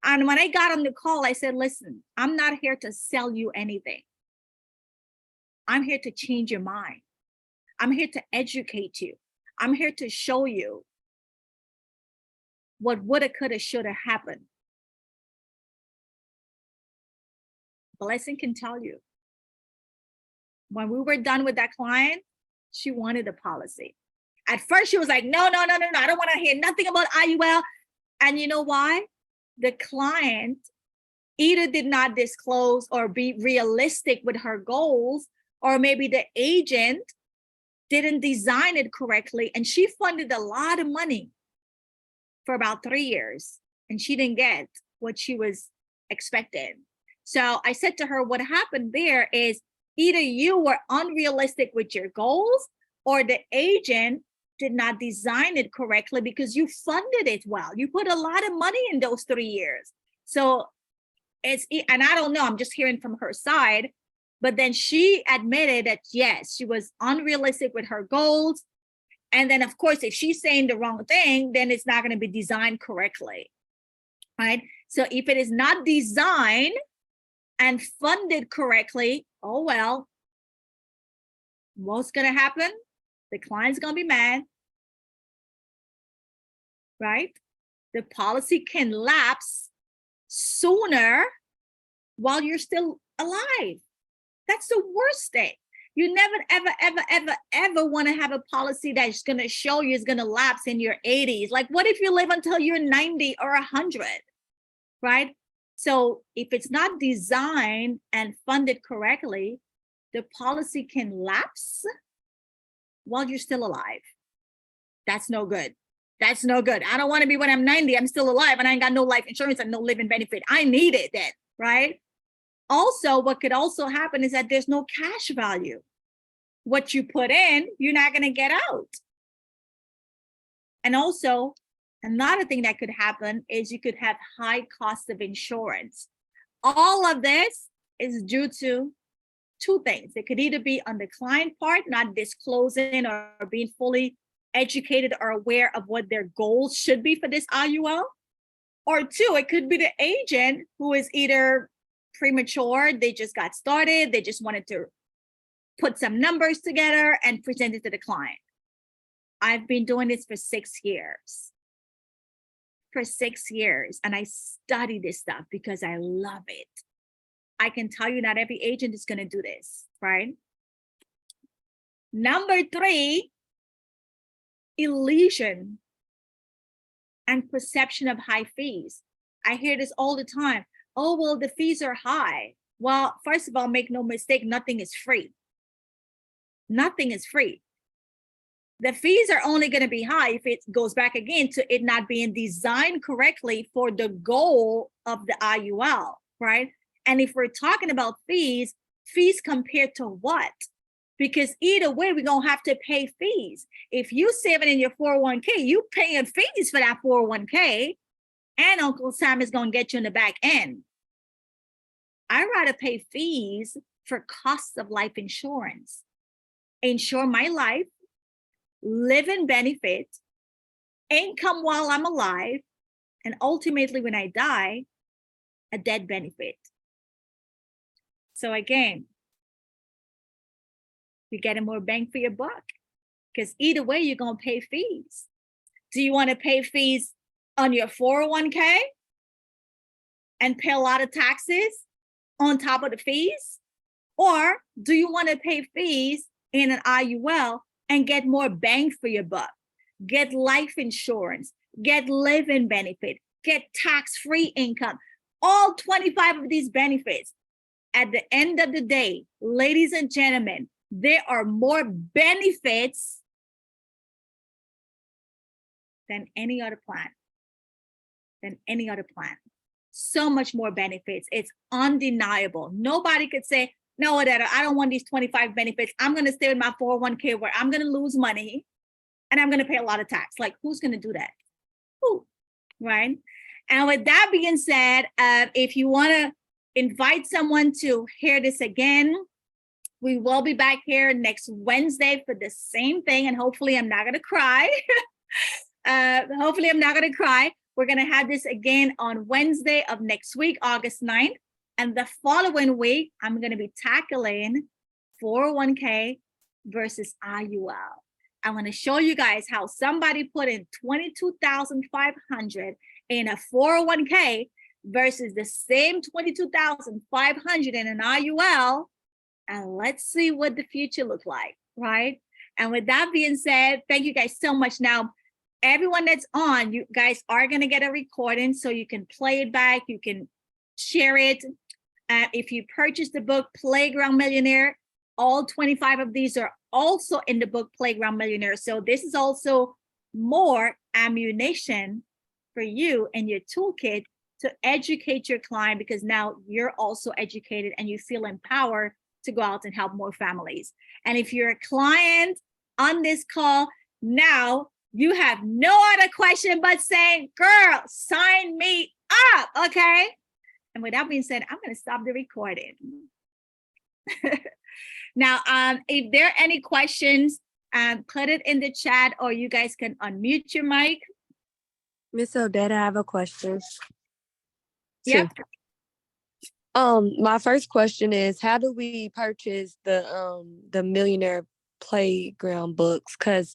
And when I got on the call, I said, listen, I'm not here to sell you anything. I'm here to change your mind. I'm here to educate you. I'm here to show you what woulda, coulda, shoulda happened. Blessing can tell you. When we were done with that client, she wanted a policy. At first, she was like, no, I don't want to hear nothing about IUL. And you know why? The client either did not disclose or be realistic with her goals, or maybe the agent didn't design it correctly. And she funded a lot of money for about 3 years, and she didn't get what she was expecting. So I said to her, what happened there is either you were unrealistic with your goals, or the agent did not design it correctly because you funded it well. You put a lot of money in those 3 years. So it's, and I don't know, I'm just hearing from her side, but then she admitted that, yes, she was unrealistic with her goals. And then, of course, if she's saying the wrong thing, then it's not going to be designed correctly, right? So if it is not designed and funded correctly, oh, well, what's going to happen? The client's going to be mad, right? The policy can lapse sooner while you're still alive. That's the worst thing. You never, ever want to have a policy that's going to show you is going to lapse in your 80s. Like, what if you live until you're 90 or 100, right? So if it's not designed and funded correctly, the policy can lapse while you're still alive. That's no good. That's no good. I don't want to be when I'm 90, I'm still alive and I ain't got no life insurance and no living benefit. I need it then, right? Also, what could also happen is that there's no cash value. What you put in, you're not going to get out. And also, another thing that could happen is you could have high cost of insurance. All of this is due to two things. It could either be on the client part, not disclosing or being fully educated or aware of what their goals should be for this IUL. Or two, it could be the agent who is either premature, they just got started, they just wanted to put some numbers together and present it to the client. I've been doing this for 6 years. For 6 years, and I study this stuff because I love it. I can tell you not every agent is going to do this, right? Number 3, illusion and perception of high fees. I hear this all the time. Oh, well, the fees are high. Well, first of all, make no mistake, nothing is free. Nothing is free. The fees are only going to be high if it goes back again to it not being designed correctly for the goal of the IUL, right? And if we're talking about fees compared to what? Because either way, we're going to have to pay fees. If you save it in your 401k, you paying fees for that 401k, and Uncle Sam is going to get you in the back end. I'd rather pay fees for costs of life insurance. Insure my life, living benefit, income while I'm alive, and ultimately when I die, a death benefit. So again, you're getting more bang for your buck, because either way, you're going to pay fees. Do you want to pay fees on your 401k and pay a lot of taxes on top of the fees? Or do you want to pay fees in an IUL and get more bang for your buck? Get life insurance, get living benefit, get tax-free income, all 25 of these benefits. At the end of the day, ladies and gentlemen, there are more benefits than any other plan. So much more benefits. It's undeniable. Nobody could say, no, Odetta, I don't want these 25 benefits. I'm going to stay with my 401k where I'm going to lose money and I'm going to pay a lot of tax. Like, who's going to do that? Who? Right? And with that being said, if you want to invite someone to hear this again, we will be back here next Wednesday for the same thing. And hopefully I'm not going to cry. We're going to have this again on Wednesday of next week, August 9th. And the following week, I'm going to be tackling 401k versus IUL. I want to show you guys how somebody put in $22,500 in a 401k versus the same $22,500 in an IUL. And let's see what the future looks like, right? And with that being said, thank you guys so much. Now, everyone that's on, you guys are going to get a recording so you can play it back. You can share it. If you purchase the book Playground Millionaire, all 25 of these are also in the book Playground Millionaire. So this is also more ammunition for you and your toolkit to educate your client, because now you're also educated and you feel empowered to go out and help more families. And if you're a client on this call, now you have no other question but saying, girl, sign me up, okay? And with that being said, I'm going to stop the recording. Now, if there are any questions, put it in the chat, or you guys can unmute your mic. Miss Odetta, I have a question. Yep. My first question is, how do we purchase the Millionaire Playground books? Because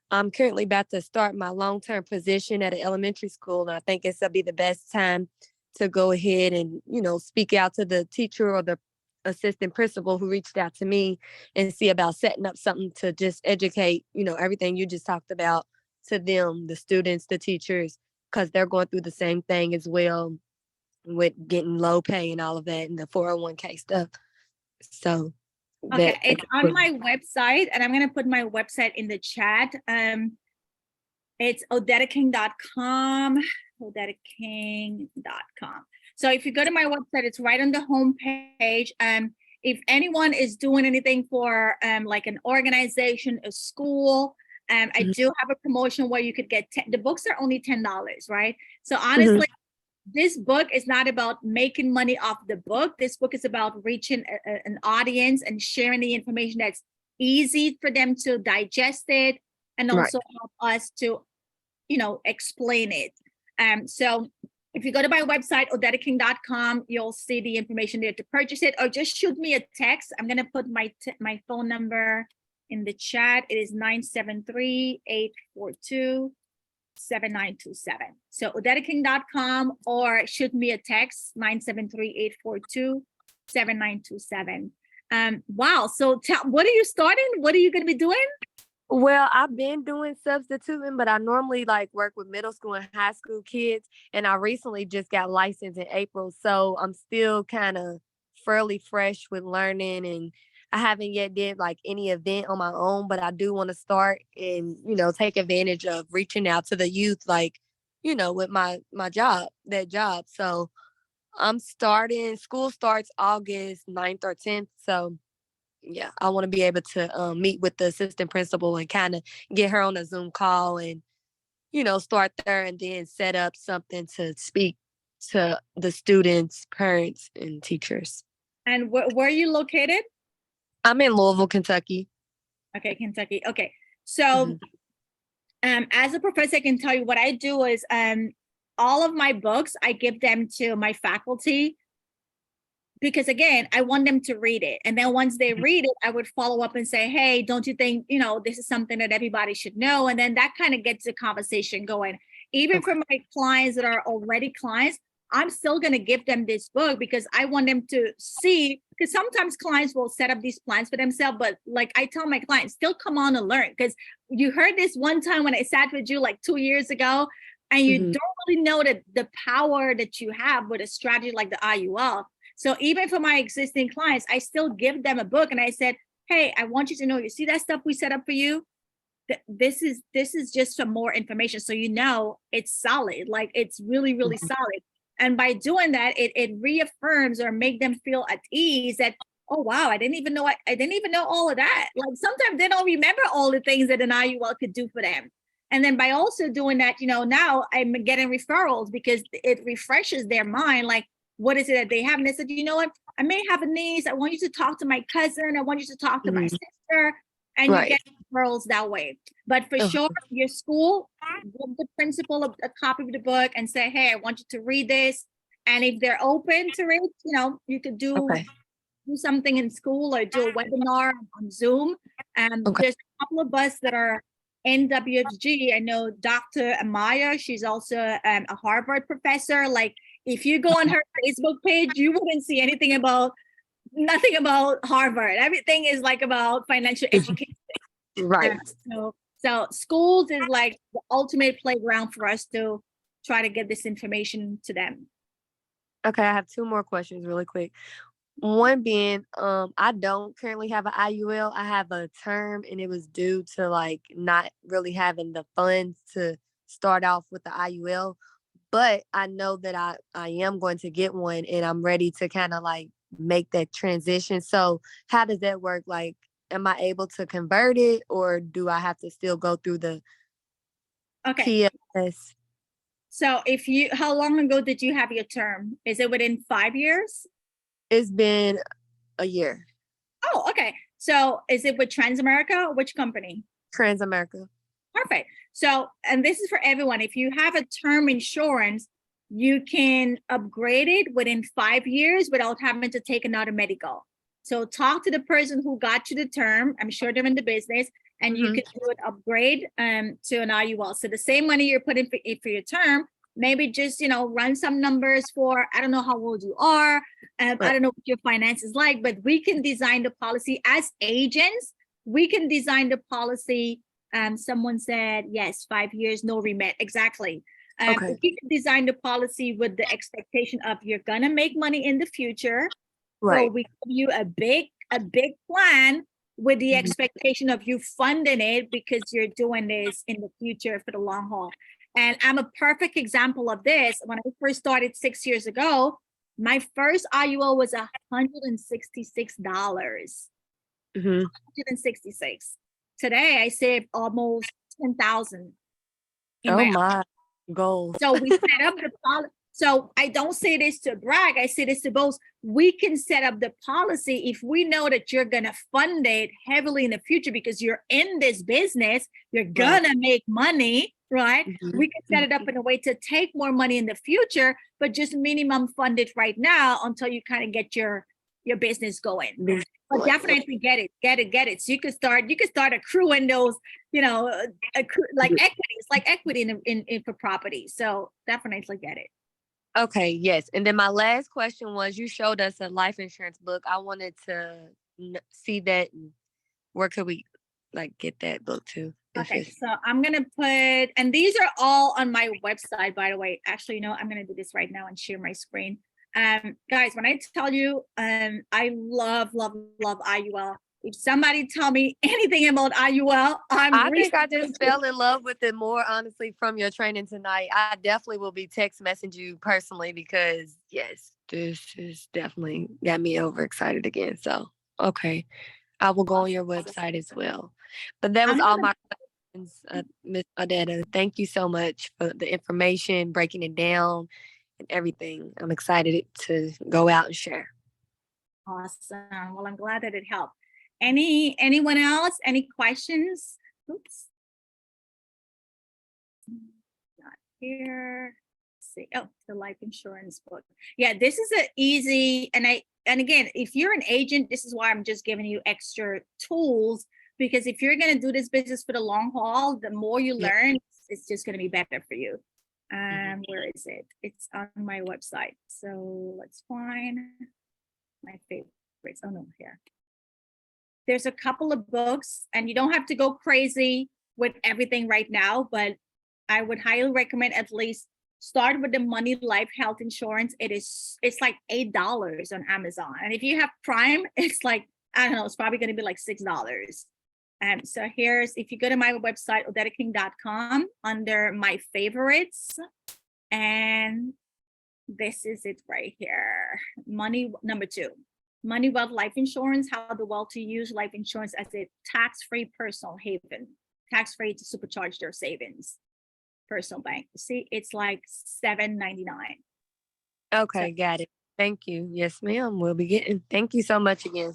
I'm currently about to start my long-term position at an elementary school, and I think it's gonna be the best time to go ahead and, speak out to the teacher or the assistant principal who reached out to me and see about setting up something to just educate, everything you just talked about to them, the students, the teachers, because they're going through the same thing as well with getting low pay and all of that and the 401k stuff. So okay, it's on my website, and I'm going to put my website in the chat. It's odettaking.com, odettaking.com. So if you go to my website, it's right on the home page. If anyone is doing anything for like an organization, a school, I do have a promotion where you could get the books are only $10, right? So honestly, this book is not about making money off the book. This book is about reaching an audience and sharing the information that's easy for them to digest it, and also help us to, explain it. So if you go to my website, odettaking.com, you'll see the information there to purchase it, or just shoot me a text. I'm going to put my phone number in the chat. It is 973-842-7927. So odettaking.com, or shoot me a text, 973-842-7927. Wow. So what are you starting? What are you going to be doing? Well, I've been doing substituting, but I normally work with middle school and high school kids. And I recently just got licensed in April. So I'm still kind of fairly fresh with learning, and I haven't yet did any event on my own, but I do want to start and, take advantage of reaching out to the youth, with my job. So I'm starting, school starts August 9th or 10th. So yeah, I want to be able to meet with the assistant principal and kind of get her on a Zoom call and, start there and then set up something to speak to the students, parents, and teachers. And where are you located? I'm in Louisville, Kentucky. Okay, Kentucky. Okay. So as a professor, I can tell you what I do is all of my books, I give them to my faculty, because again, I want them to read it. And then once they read it, I would follow up and say, hey, don't you think, this is something that everybody should know? And then that kind of gets the conversation going. Even for my clients that are already clients, I'm still going to give them this book because I want them to see, because sometimes clients will set up these plans for themselves, but like I tell my clients, still come on and learn, because you heard this one time when I sat with you like 2 years ago, and you don't really know that the power that you have with a strategy like the IUL. So even for my existing clients, I still give them a book and I said, hey, I want you to know, you see that stuff we set up for you? This is just some more information, so you know it's solid, like it's really, really solid. And by doing that, it reaffirms or make them feel at ease that, oh wow, I didn't even know all of that. Like sometimes they don't remember all the things that an IUL could do for them. And then by also doing that, now I'm getting referrals because it refreshes their mind. Like, what is it that they have? And they said, you know what, I may have a niece. I want you to talk to my cousin. I want you to talk to my sister. And you get referrals that way. But for sure, your school, give the principal a copy of the book and say, hey, I want you to read this. And if they're open to it, you could do something in school or do a webinar on Zoom. There's a couple of us that are in WFG. I know Dr. Amaya, she's also a Harvard professor. Like, if you go on her Facebook page, you wouldn't see nothing about Harvard. Everything is like about financial education. Right. So schools is like the ultimate playground for us to try to get this information to them. Okay, I have 2 more questions really quick. One being, I don't currently have an IUL. I have a term, and it was due to like not really having the funds to start off with the IUL. But I know that I am going to get one, and I'm ready to kind of like make that transition. So how does that work? Like, am I able to convert it, or do I have to still go through the TLS? So how long ago did you have your term? Is it within 5 years? It's been a year. Oh, okay. So is it with Transamerica? Which company? Transamerica. Perfect. So, and this is for everyone. If you have a term insurance, you can upgrade it within 5 years without having to take another medical. So talk to the person who got you the term. I'm sure they're in the business, and you can do an upgrade to an IUL. So the same money you're putting for your term, maybe just, run some numbers for, I don't know how old you are. I don't know what your finances like, but we can design the policy as agents. We can design the policy. Someone said, yes, 5 years, no remet. Exactly. We can design the policy with the expectation of you're gonna make money in the future. Right. So we give you a big plan with the expectation of you funding it because you're doing this in the future for the long haul. And I'm a perfect example of this. When I first started 6 years ago, my first IUL was $166. $166. Today, I saved almost 10,000 in my goal. So we set up the policy. So I don't say this to brag. I say this to boast. We can set up the policy if we know that you're going to fund it heavily in the future because you're in this business. You're going to make money, right? We can set it up in a way to take more money in the future, but just minimum fund it right now until you kind of get your business going. But definitely get it. So you could start accruing those, like equities, like equity in for property. So definitely get it. Okay, yes. And then my last question was, you showed us a life insurance book. I wanted to see that. Where could we get that book to? Okay, so I'm going to put, and these are all on my website, by the way. Actually, I'm going to do this right now and share my screen. Guys, when I tell you, I love IUL. If somebody tell me anything about IUL, I think I just fell in love with it more, honestly, from your training tonight. I definitely will be text messaging you personally because, yes, this is definitely got me overexcited again. So, okay, I will go on your website as well. But that was all my questions, Ms. Odetta. Thank you so much for the information, breaking it down, and everything. I'm excited to go out and share. Awesome. Well, I'm glad that it helped. Anyone else? Any questions? Oops. Not here. Let's see. Oh, the life insurance book. Yeah, this is an easy, and again, if you're an agent, this is why I'm just giving you extra tools, because if you're going to do this business for the long haul, the more you learn, it's just going to be better for you. Where is it? It's on my website. So let's find my favorites. Oh no, here. There's a couple of books, and you don't have to go crazy with everything right now, but I would highly recommend at least start with the Money Life Health Insurance. It's like $8 on Amazon. And if you have Prime, it's like, I don't know, it's probably going to be like $6. So if you go to my website, odettaking.com, under my favorites, and this is it right here. Number 2, Money Wealth Life Insurance, how the wealth to use life insurance as a tax-free personal haven, tax-free to supercharge their savings. Personal bank. See, it's like $7.99. Okay, got it. Thank you. Yes, ma'am. We'll be getting. Thank you so much again.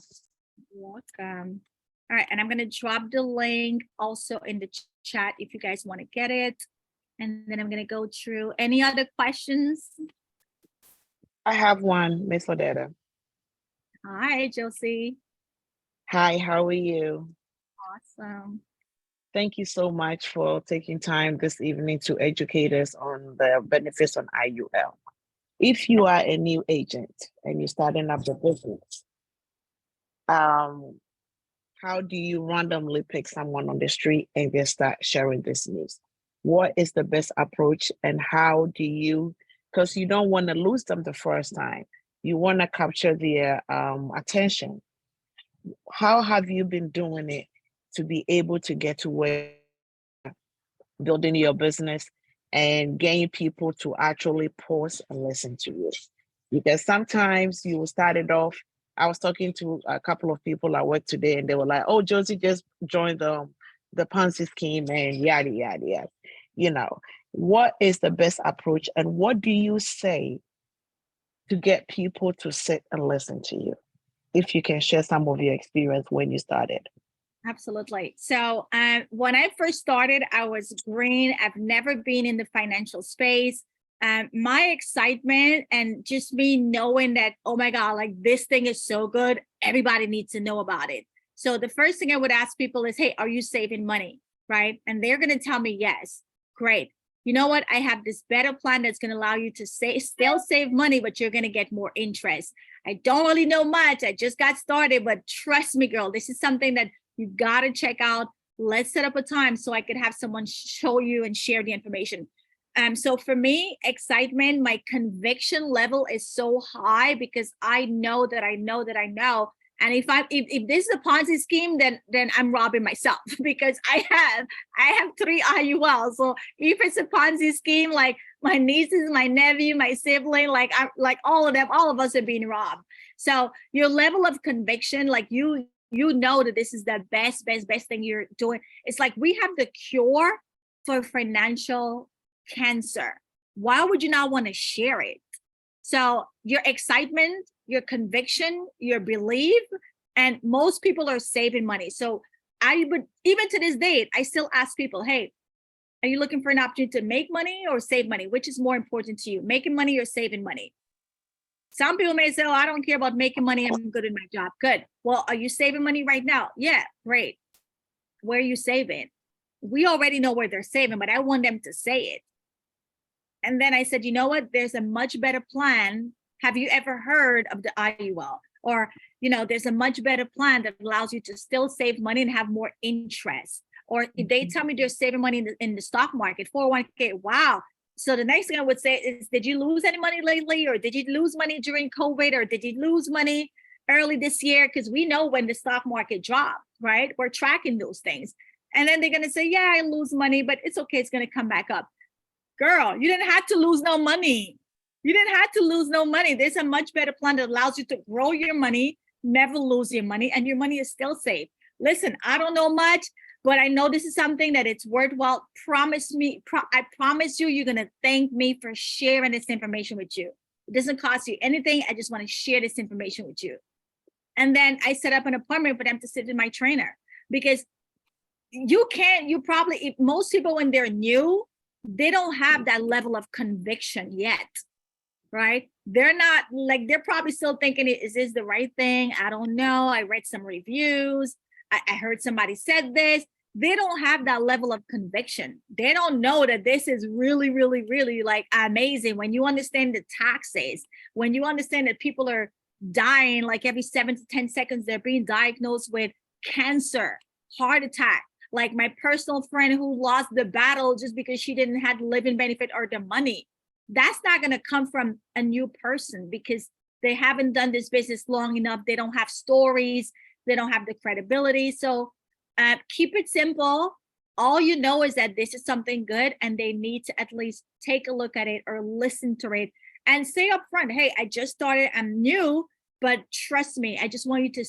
Welcome. All right, and I'm going to drop the link also in the chat if you guys want to get it. And then I'm going to go through any other questions. I have one, Miss Odetta. Hi, Josie. Hi, how are you? Awesome. Thank you so much for taking time this evening to educate us on the benefits on IUL. If you are a new agent and you're starting up the business, how do you randomly pick someone on the street and just start sharing this news? What is the best approach, and how do you, because you don't want to lose them the first time, you want to capture their attention. How have you been doing it to be able to get to where building your business and getting people to actually pause and listen to you? Because sometimes you will start it off. I was talking to a couple of people at work today, and they were like, "Oh, Josie just joined the Ponzi scheme and yada yada yada." You know, what is the best approach, and what do you say to get people to sit and listen to you? If you can share some of your experience when you started. Absolutely. So when I first started, I was green. I've never been in the financial space. My excitement and just me knowing that, oh my God, like this thing is so good, everybody needs to know about it. So the first thing I would ask people is, hey, are you saving money? Right? And they're going to tell me yes. Great. You know what? I have this better plan that's going to allow you to still save money, but you're going to get more interest. I don't really know much. I just got started, but trust me, girl, this is something that you got to check out. Let's set up a time so I could have someone show you and share the information. So for me, excitement, my conviction level is so high because I know that I know that I know. And if this is a Ponzi scheme, then I'm robbing myself because I have 3 IUL. So if it's a Ponzi scheme, like my nieces, my nephew, my sibling, like all of us are being robbed. So your level of conviction, like you know that this is the best thing you're doing. It's like we have the cure for financial cancer. Why would you not want to share it? So your excitement, your conviction, your belief, and most people are saving money. So I would, even to this date, I still ask people, hey, are you looking for an opportunity to make money or save money? Which is more important to you, making money or saving money? Some people may say, oh, I don't care about making money. I'm good in my job. Good. Well, are you saving money right now? Yeah, great. Where are you saving? We already know where they're saving, but I want them to say it. And then I said, you know what? There's a much better plan. Have you ever heard of the IUL? Or, there's a much better plan that allows you to still save money and have more interest. Or if they tell me they're saving money in the stock market, 401k, wow. So the next thing I would say is, did you lose any money lately? Or did you lose money during COVID? Or did you lose money early this year? Because we know when the stock market dropped, right? We're tracking those things. And then they're going to say, yeah, I lose money, but it's okay. It's going to come back up. Girl, you didn't have to lose no money. You didn't have to lose no money. There's a much better plan that allows you to grow your money, never lose your money, and your money is still safe. Listen, I don't know much, but I know this is something that it's worthwhile. Promise me, I promise you, you're going to thank me for sharing this information with you. It doesn't cost you anything. I just want to share this information with you. And then I set up an appointment for them to sit with my trainer, because most people, when they're new, they don't have that level of conviction yet, right? They're probably still thinking, is this the right thing? I don't know. I read some reviews. I heard somebody said this. they don't have that level of conviction. They don't know that this is really, really, really like amazing. When you understand the taxes, when you understand that people are dying like every 7 to 10 seconds, they're being diagnosed with cancer, heart attack. Like my personal friend who lost the battle just because she didn't have the living benefit or the money. That's not going to come from a new person because they haven't done this business long enough. They don't have stories. They don't have the credibility. So keep it simple. All you know is that this is something good and they need to at least take a look at it or listen to it and say up front, hey, I just started, I'm new, but trust me, I just want you to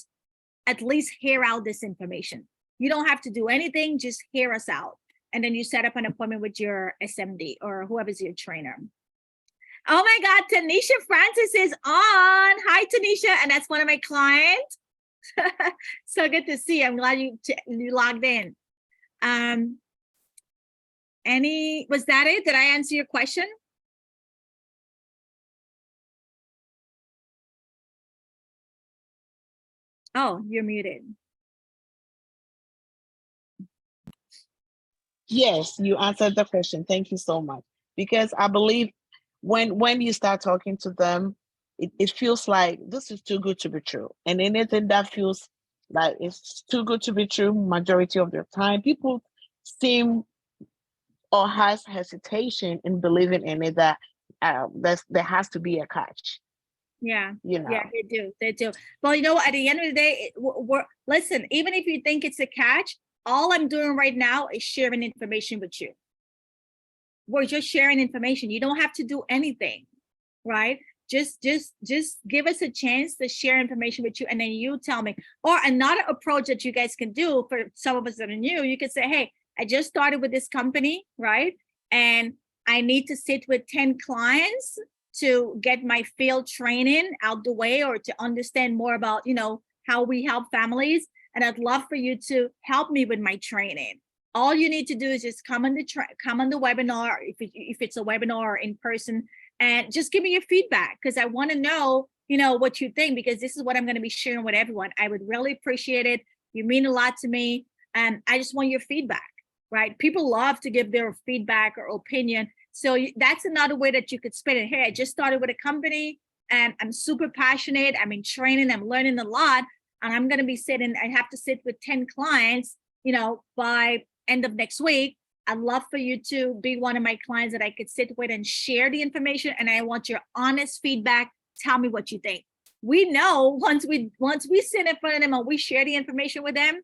at least hear out this information. You don't have to do anything, just hear us out. And then you set up an appointment with your SMD or whoever's your trainer. Oh my God, Tanisha Francis is on. Hi, Tanisha, and that's one of my clients. So good to see you. I'm glad you logged in. Was that it? Did I answer your question? Oh, you're muted. Yes, you answered the question. Thank you so much. Because I believe when you start talking to them, it feels like this is too good to be true. And anything that feels like it's too good to be true, majority of the time, people seem or has hesitation in believing in it that there has to be a catch. Yeah, you know. Yeah, they do. Well, you know, at the end of the day, listen, even if you think it's a catch, all I'm doing right now is sharing information with you. We're just sharing information. You don't have to do anything, right? Just give us a chance to share information with you, and then you tell me. Or another approach that you guys can do for some of us that are new, you could say, hey, I just started with this company, right? And I need to sit with 10 clients to get my field training out the way or to understand more about, you know, how we help families. And I'd love for you to help me with my training. All you need to do is just come on the webinar, if it's a webinar or in person, and just give me your feedback, because I want to know, you know, what you think, because this is what I'm going to be sharing with everyone. I would really appreciate it. You mean a lot to me, and I just want your feedback, right? People love to give their feedback or opinion. So that's another way that you could spin it. Hey, I just started with a company and I'm super passionate. I'm in training, I'm learning a lot, and I'm going to be I have to sit with 10 clients, you know, by end of next week. I'd love for you to be one of my clients that I could sit with and share the information. And I want your honest feedback. Tell me what you think. We know once we sit in front of them and we share the information with them,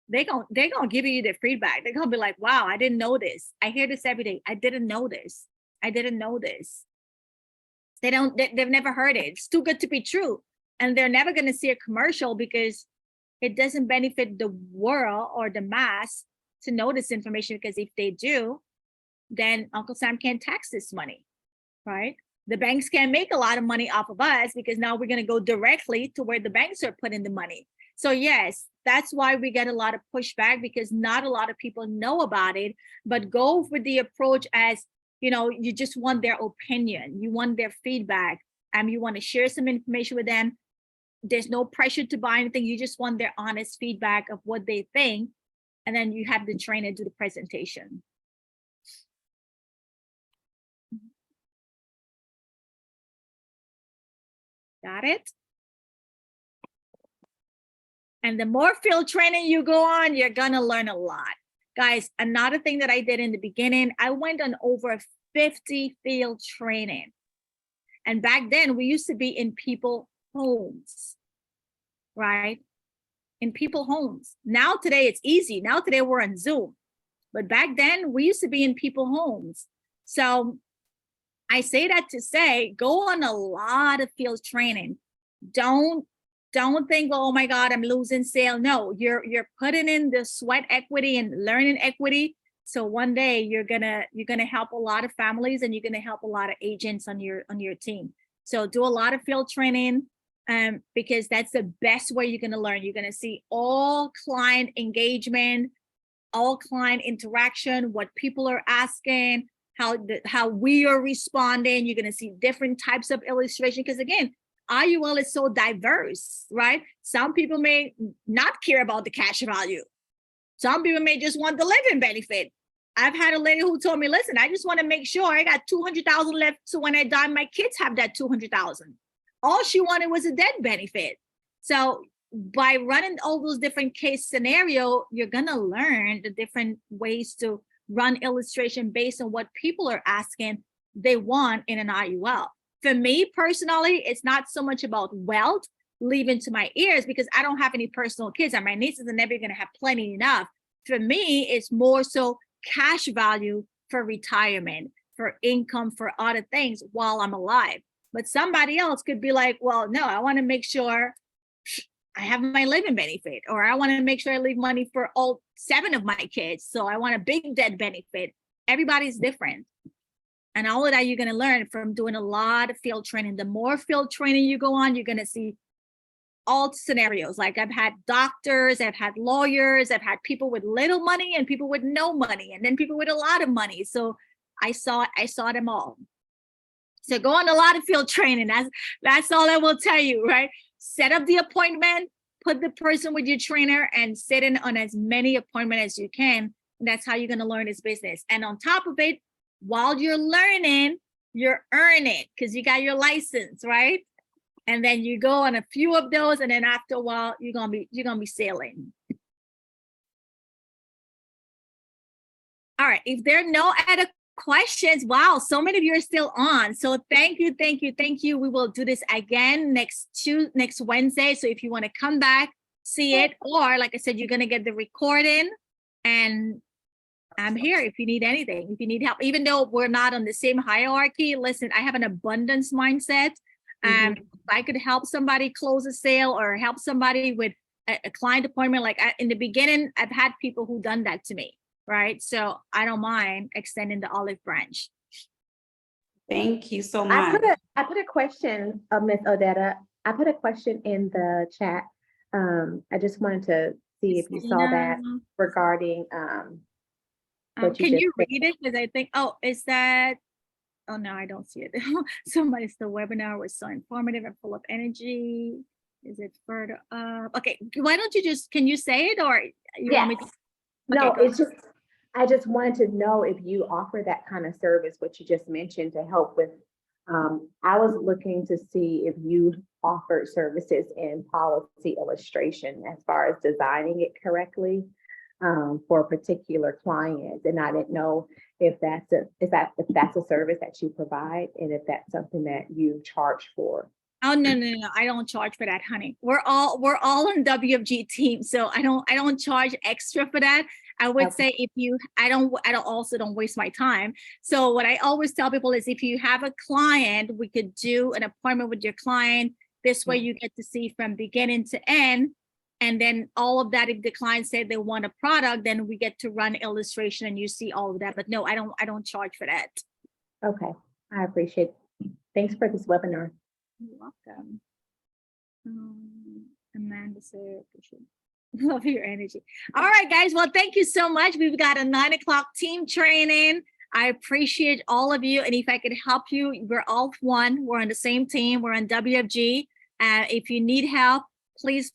they're gonna give you their feedback. They're gonna be like, wow, I didn't know this. I hear this every day. I didn't know this. I didn't know this. They've never heard it. It's too good to be true. And they're never gonna see a commercial because it doesn't benefit the world or the mass to know this information, because if they do, then Uncle Sam can't tax this money, right? The banks can't make a lot of money off of us because now we're going to go directly to where the banks are putting the money. So yes, that's why we get a lot of pushback, because not a lot of people know about it. But go with the approach as, you know, you just want their opinion, you want their feedback, and you want to share some information with them. There's no pressure to buy anything. You just want their honest feedback of what they think. And then you have the trainer do the presentation. Got it? And the more field training you go on, you're gonna learn a lot. Guys, another thing that I did in the beginning, I went on over 50 field training. And back then we used to be in people homes, right? In people homes. Now today it's easy. Now today we're on Zoom. But back then we used to be in people homes. So I say that to say, go on a lot of field training. Don't think, well, oh my God, I'm losing sale. No, you're putting in the sweat equity and learning equity. So one day you're gonna help a lot of families, and you're gonna help a lot of agents on your team. So do a lot of field training, because that's the best way you're gonna learn. You're gonna see all client engagement, all client interaction, what people are asking, how we are responding. You're gonna see different types of illustration, because again, IUL is so diverse, right? Some people may not care about the cash value. Some people may just want the living benefit. I've had a lady who told me, listen, I just want to make sure I got 200,000 left. So when I die, my kids have that 200,000. All she wanted was a death benefit. So by running all those different case scenario, you're going to learn the different ways to run illustration based on what people are asking they want in an IUL. For me personally, it's not so much about wealth leaving to my ears because I don't have any personal kids and my nieces are never going to have plenty enough. For me, it's more so cash value for retirement, for income, for other things while I'm alive. But somebody else could be like, well, no, I want to make sure I have my living benefit, or I want to make sure I leave money for all 7 of my kids. So I want a big debt benefit. Everybody's different. And all of that you're going to learn from doing a lot of field training. The more field training you go on, you're going to see all scenarios. Like I've had doctors, I've had lawyers, I've had people with little money and people with no money, and then people with a lot of money. So I saw them all. So go on a lot of field training. That's all I will tell you, right? Set up the appointment, put the person with your trainer and sit in on as many appointments as you can. And that's how you're going to learn this business. And on top of it, while you're learning, you're earning because you got your license, right? And then you go on a few of those, and then after a while, you're gonna be sailing. All right. If there are no other questions, wow, so many of you are still on. So thank you. We will do this again next Wednesday. So if you want to come back, see it, or like I said, you're gonna get the recording, and I'm here if you need anything, if you need help. Even though we're not on the same hierarchy, listen, I have an abundance mindset. If I could help somebody close a sale or help somebody with a client appointment, like in the beginning, I've had people who done that to me, right? So I don't mind extending the olive branch. Thank you so much. I put a question, Ms. Odetta. I put a question in the chat. I just wanted to see if you saw that regarding can you read it? Because I think, is that, oh no, I don't see it. Somebody's the webinar was so informative and full of energy. Is it further up? Okay, why don't you can you say it, or you want me to? Okay, no, it's just, I just wanted to know if you offer that kind of service, what you just mentioned, to help with, I was looking to see if you offered services in policy illustration as far as designing it correctly for a particular client. And I didn't know if that's a service that you provide, and if that's something that you charge for. Oh no, I don't charge for that, honey. We're all on WFG team, so I don't charge extra for that. I would say if you, I don't waste my time. So what I always tell people is if you have a client, we could do an appointment with your client. This way you get to see from beginning to end. And then all of that, if the client said they want a product, then we get to run illustration and you see all of that. But no, I don't charge for that. Okay, I appreciate it. Thanks for this webinar. You're welcome. Amanda said, love your energy. All right, guys. Well, thank you so much. We've got a 9 o'clock team training. I appreciate all of you. And if I could help you, we're all one. We're on the same team. We're on WFG. If you need help, please,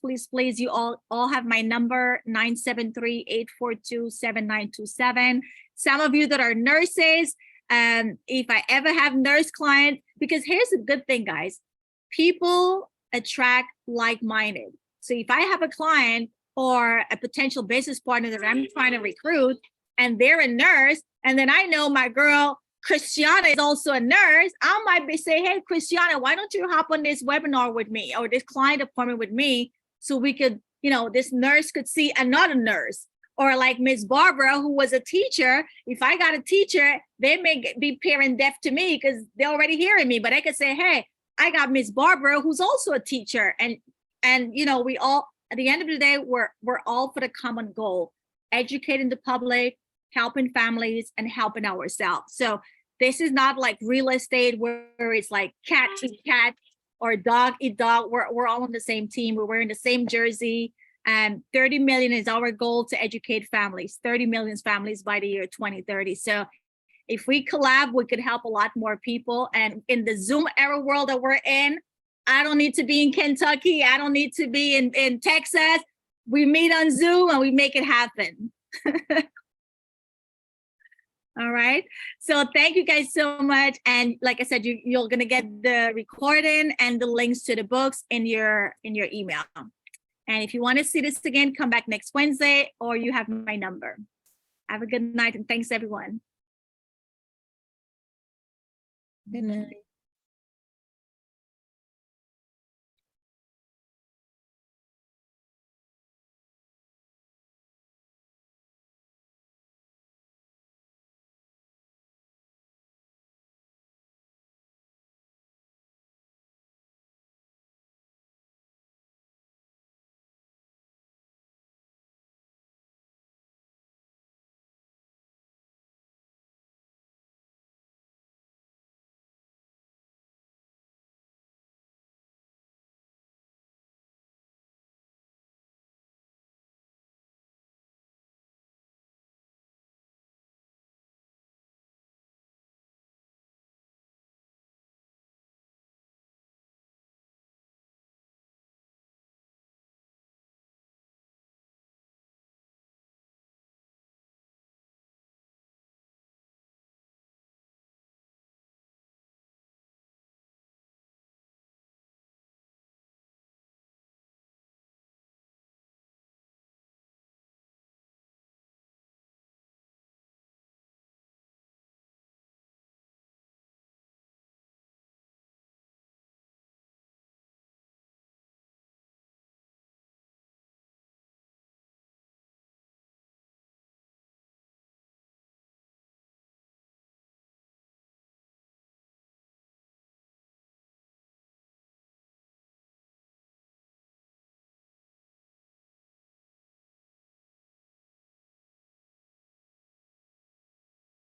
you all have my number, 973-842-7927. Some of you that are nurses, if I ever have nurse clients, because here's the good thing, guys, people attract like-minded. So if I have a client or a potential business partner that I'm trying to recruit and they're a nurse, and then I know my girl Christiana is also a nurse, I might be saying, hey, Christiana, why don't you hop on this webinar with me or this client appointment with me so we could, this nurse could see another nurse. Or like Miss Barbara, who was a teacher, if I got a teacher, they may be parent deaf to me because they're already hearing me, but I could say, hey, I got Miss Barbara, who's also a teacher. And we all, at the end of the day, we're all for the common goal, educating the public, helping families, and helping ourselves. So this is not like real estate where it's like cat eat cat or dog eat dog. We're all on the same team. We're wearing the same jersey. And 30 million is our goal to educate families, 30 million families by the year 2030. So if we collab, we could help a lot more people. And in the Zoom era world that we're in, I don't need to be in Kentucky. I don't need to be in Texas. we meet on Zoom and we make it happen. All right. So thank you guys so much. And like I said, you're gonna get the recording and the links to the books in your email. And if you want to see this again, come back next Wednesday, or you have my number. Have a good night and thanks everyone. Good night.